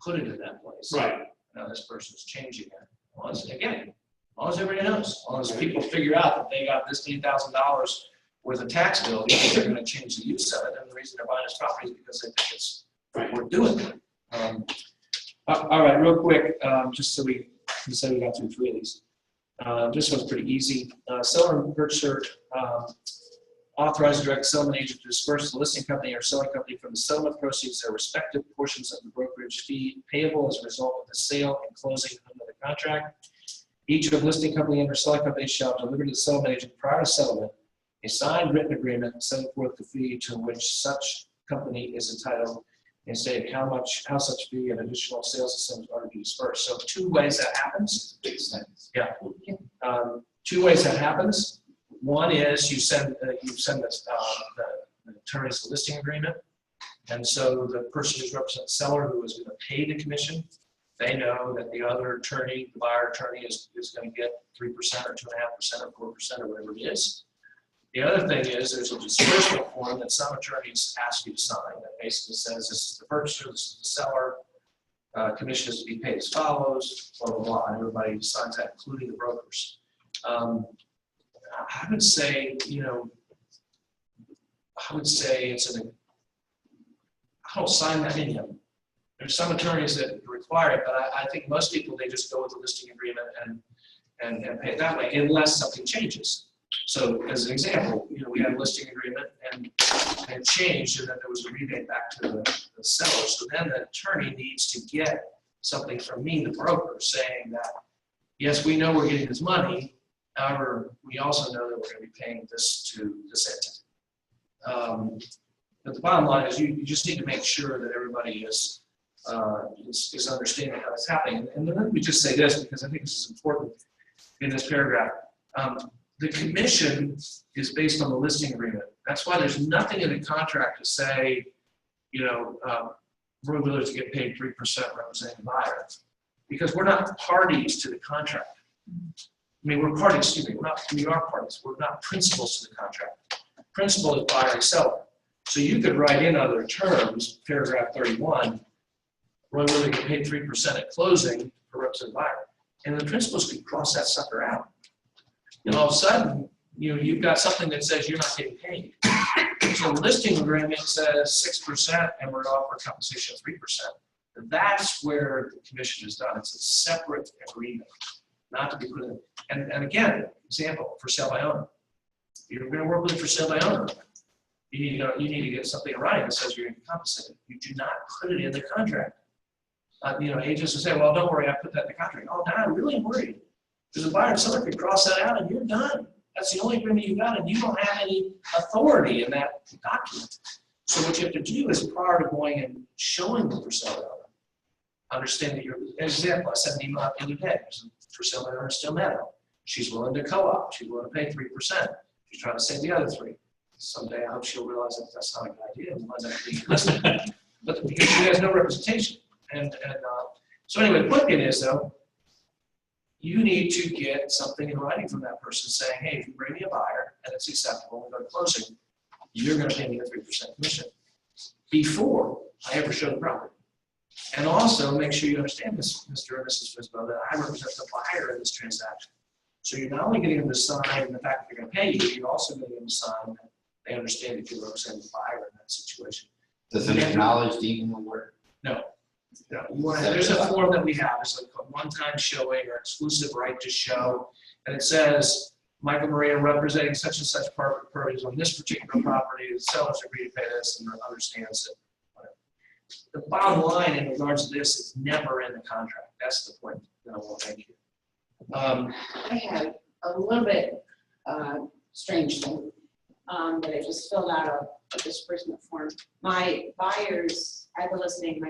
Speaker 4: put it in that place.
Speaker 3: Right.
Speaker 4: Now this person's changing it. Well, again, as long as everybody knows, as long as people figure out that they got this $8,000 worth of tax bill, because they're gonna change the use of it, and the reason they're buying this property is because they think it's worth doing it. All right, real quick, just so we got through 3 of these. This one's pretty easy. Seller and purchaser authorize a direct settlement agent to disperse the listing company or selling company from the settlement proceeds their respective portions of the brokerage fee payable as a result of the sale and closing under the contract. Each of listing company and or selling company shall deliver to the settlement agent prior to settlement a signed written agreement setting forth the fee to which such company is entitled, and stating how such fee and additional sales incentives are to be dispersed. So 2 ways that happens. Yeah. 2 ways that happens. One is you send the attorney's the listing agreement, and so the person who's representing the seller who is going to pay the commission, they know that the other attorney, the buyer attorney, is going to get 3% or 2.5% or 4% or whatever it is. The other thing is there's a disbursement form that some attorneys ask you to sign that basically says this is the purchaser, this is the seller, commission is to be paid as follows, blah, blah, blah, and everybody signs that, including the brokers. I would say, I don't sign that in yet. There's some attorneys that require it, but I think most people, they just go with the listing agreement and pay it that way, unless something changes. So as an example, we had a listing agreement and it changed, and then there was a rebate back to the seller. So then the attorney needs to get something from me, the broker, saying that, yes, we know we're getting this money. However, we also know that we're going to be paying this to this entity. But the bottom line is you just need to make sure that everybody is understanding how it's happening. And then let me just say this, because I think this is important in this paragraph. The commission is based on the listing agreement. That's why there's nothing in the contract to say, Roy Willers get paid 3% representing the buyer, because we're not parties to the contract. I mean, we're parties, we are parties. We're not principals to the contract. Principal is buyer and seller. So you could write in other terms, paragraph 31, Roy Willers get paid 3% at closing for representing buyer. And the principals could cross that sucker out. And all of a sudden, you've got something that says you're not getting paid. So the listing agreement says 6% and we're offering compensation of 3%. That's where the commission is done. It's a separate agreement, not to be put in. And again, example, for sale by owner. You're going to work with it for sale by owner. You need to get something in writing that says you're going to be compensated. You do not put it in the contract. Agents will say, well, don't worry, I put that in the contract. Oh, now I'm really worried. Because the buyer and seller could cross that out and you're done. That's the only agreement you got, and you don't have any authority in that document. So what you have to do is, prior to going and showing the for sale by owner, understand that you're, as an example, I sent an email out the other day. There's a for sale by owner Still Meadow. She's willing to co-op. She's willing to pay 3%. She's trying to save the other 3%. Someday I hope she'll realize that that's not a good idea and winds up being listed. But because she has no representation. So anyway, the point is, though, you need to get something in writing from that person saying, hey, if you bring me a buyer and it's acceptable, we go to closing, you're going to pay me a 3% commission before I ever show the property. And also, make sure you understand this, Mr. and Mrs. Frisbo, that I represent the buyer in this transaction. So you're not only getting them to sign the fact that they're gonna pay you, you're also getting them to sign that they understand that you're representing the buyer in that situation.
Speaker 2: Does it acknowledge deed in the word?
Speaker 4: No, you want to, there's a form that we have, it's like a one-time showing or exclusive right to show, and it says, Michael Marino representing such and such parties on this particular property, the sellers agree to pay this and understands it. The bottom line in regards to this is never in the contract. That's the point that I want to make here.
Speaker 7: I had a little bit strange thing that I just filled out a disbursement form. My buyers, I was listening,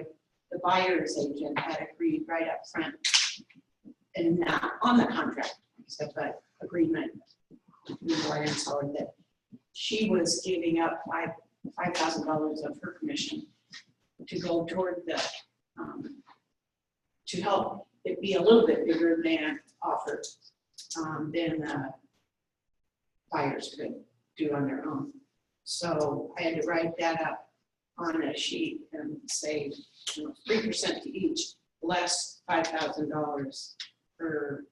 Speaker 7: the buyer's agent had agreed right up front and not on the contract, except that agreement between the buyer and seller that she was giving up $5,000 of her commission to go toward the, to help it be a little bit bigger than offered, than buyers could do on their own. So I had to write that up on a sheet and say, 3% to each, less $5,000 per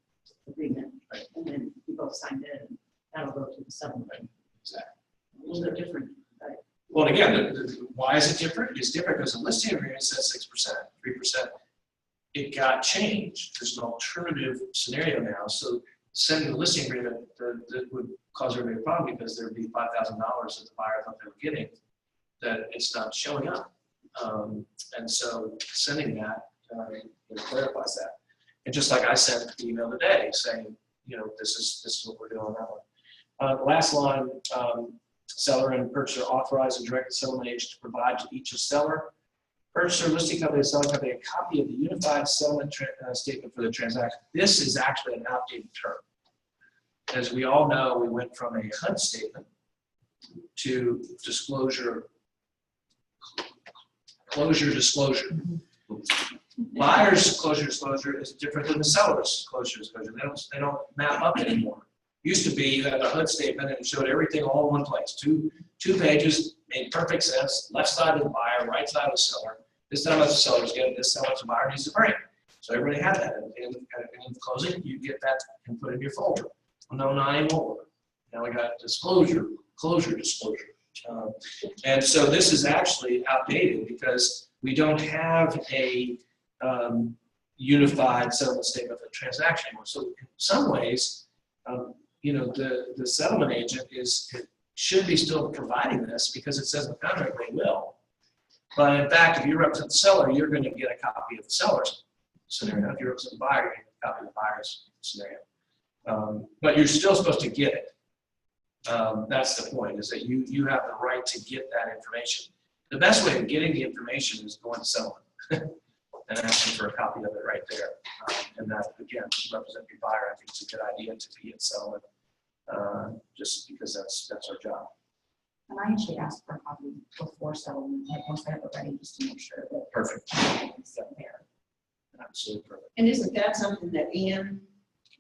Speaker 7: agreement. And then we both signed it, and that'll go to the settlement.
Speaker 4: Exactly.
Speaker 7: A little bit different, but
Speaker 4: Well, again, why is it different? It's different because the listing agreement says 6%, 3%. It got changed. There's an alternative scenario now. So sending the listing agreement that would cause everybody a problem because there'd be $5,000 that the buyer thought they were getting that it's not showing up. And so sending that clarifies that. And just like I sent the email today saying, this is what we're doing on that one. The last line, seller and purchaser authorize and direct the settlement agent to provide to each seller, purchaser, listing company, and selling company a copy of the unified settlement statement for the transaction. This is actually an outdated term. As we all know, we went from a HUD statement to disclosure. Buyer's closure disclosure is different than the seller's closure disclosure. They don't map up anymore. Used to be you had a HUD statement and it showed everything all in one place. Two pages, made perfect sense. Left side of the buyer, right side of the seller. This time the seller's getting, this time the buyer needs to bring. So everybody had that. And in closing, you get that and put it in your folder. Well, no, not anymore. Now we got closure disclosure. And so this is actually outdated because we don't have a unified settlement statement for the transaction anymore. So in some ways, the settlement agent should be still providing this because it says in the contract they will. But in fact, if you represent the seller, you're going to get a copy of the seller's scenario. If you represent the buyer, you're going to get a copy of the buyer's scenario. But you're still supposed to get it. That's the point, is that you have the right to get that information. The best way of getting the information is going to someone and asking for a copy of it right there. And that, again, represent your buyer. I think it's a good idea to be at settlement, just because that's our job.
Speaker 8: And I actually asked for a copy before settlement, like once I have it ready, just to make sure that
Speaker 4: Perfect.
Speaker 8: it's there.
Speaker 4: Absolutely perfect.
Speaker 7: and isn't that something that Ian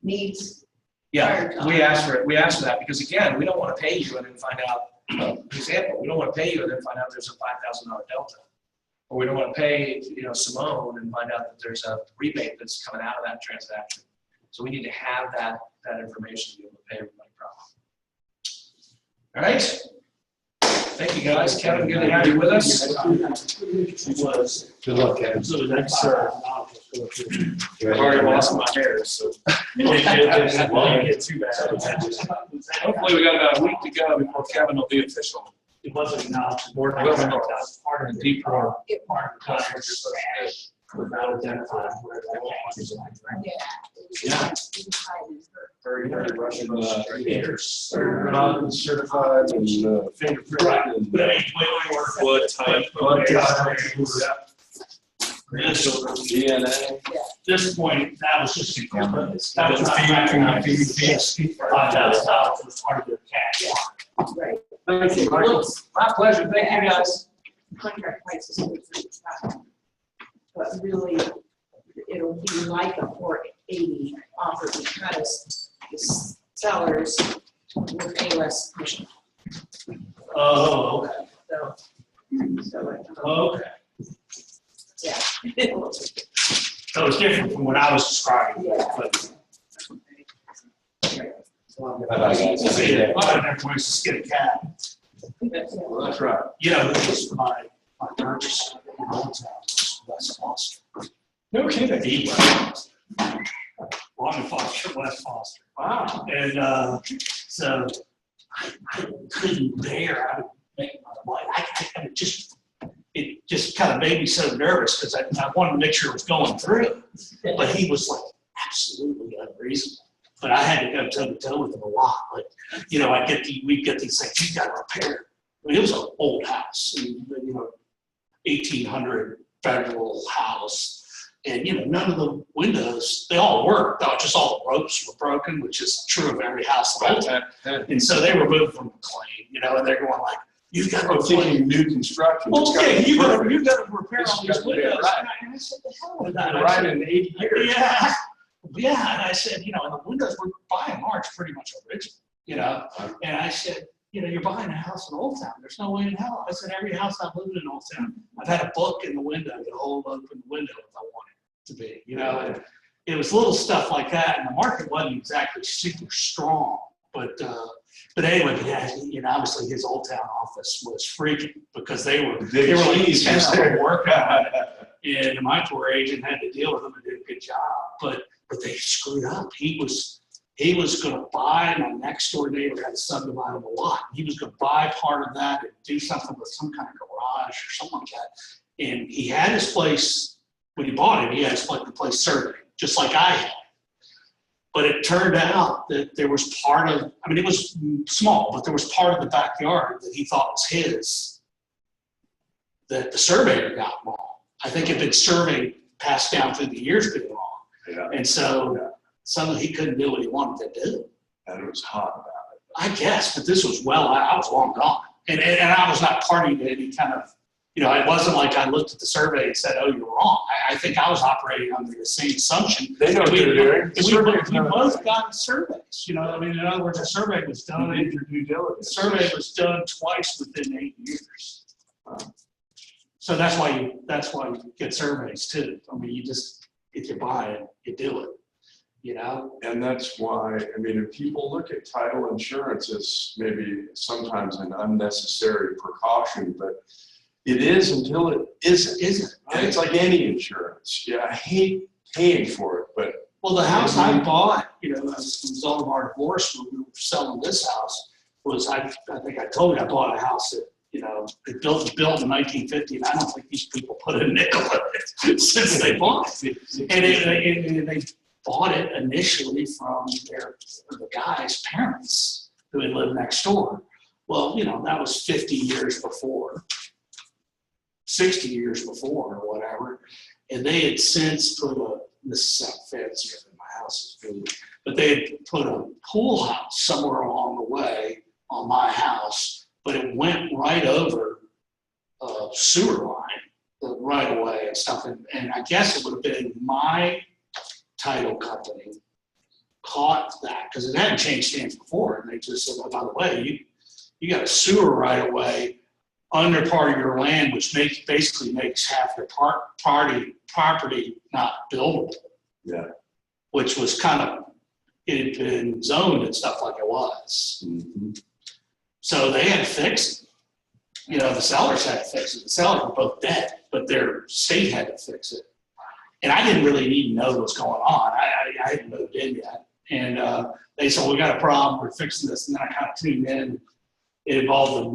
Speaker 7: needs?
Speaker 4: Yeah, we asked for it. We asked for that because, again, we don't want to pay you and then find out, for example, we don't want to pay you and then find out there's a $5,000 delta. Or we don't want to pay, Simone and find out that there's a rebate that's coming out of that transaction. So we need to have that information to be able to pay everybody properly. All right. Thank you, guys. Kevin, good to have you with us.
Speaker 5: Good luck, Kevin.
Speaker 3: So the next,
Speaker 4: I've already lost my hair, so.
Speaker 3: Well, you get too bad.
Speaker 4: Hopefully we got about a week to go before Kevin will be official.
Speaker 3: It wasn't acknowledged.
Speaker 4: Well, no, that's part of the deep part.
Speaker 3: Part of the contract without identifying where they want.
Speaker 4: Yeah. Very, very Russian.
Speaker 5: Years. Certified and fingerprint.
Speaker 3: Right.
Speaker 5: and,
Speaker 3: But I mean, we work
Speaker 5: Blood type. DNA.
Speaker 3: this point, that was just a comment. That was not
Speaker 5: Fee.
Speaker 3: $5,000 was part of their cash.
Speaker 7: Right.
Speaker 4: Thank you. My pleasure. Thank you, guys.
Speaker 7: Contract price is good for this time. But really, it'll be like a 480 offer because the sellers will pay less commission.
Speaker 3: Oh, okay.
Speaker 7: So,
Speaker 3: Okay.
Speaker 7: Yeah.
Speaker 3: So it's different from what I was describing, but.
Speaker 2: Bye-bye, guys.
Speaker 3: A lot of different ways to skin a cat.
Speaker 5: Well, that's right.
Speaker 3: You know, this was my purchase in Old Town, West Foster.
Speaker 4: No kidding.
Speaker 3: He was. Long and Foster, West Foster.
Speaker 4: Wow.
Speaker 3: And so I couldn't bear, I would make my wife, I just, it just kind of made me so nervous because I wanted to make sure it was going through. But he was like absolutely unreasonable. But I had to go toe to toe with him a lot. Like, you know, we'd get these things, you got to repair it. I mean, it was an old house, and, you know, 1800 federal house. And, you know, none of the windows, they all worked, just all the ropes were broken, which is true of every house in Old Town. And so they were moved from McLean, you know, and they're going like, you got to
Speaker 5: I'm
Speaker 3: replace.
Speaker 5: thinking new construction. It's
Speaker 3: Well,
Speaker 5: gotta
Speaker 3: yeah,
Speaker 5: be
Speaker 3: you got
Speaker 5: perfect.
Speaker 3: to repair all
Speaker 5: It's
Speaker 3: these
Speaker 5: gotta be
Speaker 3: windows.
Speaker 5: right.
Speaker 3: And I said, the hell with that.
Speaker 5: Right in 80 years.
Speaker 3: Yeah, yeah, and I said, you know, and the windows were by and large pretty much original, you know, and I said, you know, you're buying a house in Old Town, there's no way in hell. I said, every house I've lived in Old Town, I've had a book in the window to hold open the window if I want it to be, you know, and it was little stuff like that, and the market wasn't exactly super strong, but anyway, yeah, you know, obviously his Old Town office was freaking because they were like
Speaker 5: cheese was
Speaker 3: 10
Speaker 5: there.
Speaker 3: working on it. And my poor agent had to deal with them and did a good job, but they screwed up. He was going to buy, my next door neighbor had a subdividable lot. He was going to buy part of that and do something with some kind of garage or something like that. And he had his place, when he bought it, he had the place surveyed, just like I had. But it turned out that there was part of, I mean, it was small, but there was part of the backyard that he thought was his that the surveyor got wrong. I think it had been surveyed, passed down through the years, been wrong.
Speaker 5: Yeah,
Speaker 3: And so suddenly he couldn't do what he wanted to do.
Speaker 5: and it was hot about it.
Speaker 3: I guess, but this was I was long gone. And I was not party to any kind of, you know, it wasn't like I looked at the survey and said, oh, you're wrong. I think I was operating under the same assumption.
Speaker 5: They know what they're doing.
Speaker 3: We both got surveys, you know, I mean, in other words, a survey was
Speaker 5: You
Speaker 3: done,
Speaker 5: did your due
Speaker 3: the
Speaker 5: diligence.
Speaker 3: survey was done twice within 8 years. So that's why you get surveys too. I mean, you just, if you buy it, you do it, you know?
Speaker 5: And that's why, I mean, if people look at title insurance as maybe sometimes an unnecessary precaution, but it is until it isn't.
Speaker 3: Isn't,
Speaker 5: And it's like any insurance. Yeah, I hate paying for it, but
Speaker 3: well, the house I bought, you know, as a result of our divorce, when we were selling this house, was I think I told you I bought a house that, you know, they built in 1950, and I don't think these people put a nickel in it since they bought it. And they bought it initially from the guy's parents who had lived next door. Well, you know, that was 50 years before, 60 years before or whatever. And they had since put this is how fancy my house is really, but they had put a pool house somewhere along the way on my house, but it went right over a sewer line right away and stuff. And I guess it would have been my title company caught that because it hadn't changed hands before. And they just said, oh, by the way, you got a sewer right away under part of your land, which basically makes half your property not buildable.
Speaker 5: yeah.
Speaker 3: Which was kind of, it had been zoned and stuff like it was.
Speaker 5: Mhm.
Speaker 3: So they had to fix it. You know, the sellers had to fix it. The sellers were both dead, but their state had to fix it. And I didn't really even know what was going on. I hadn't moved in yet. And they said, we got a problem, we're fixing this. And then I kind of tuned in. It involved the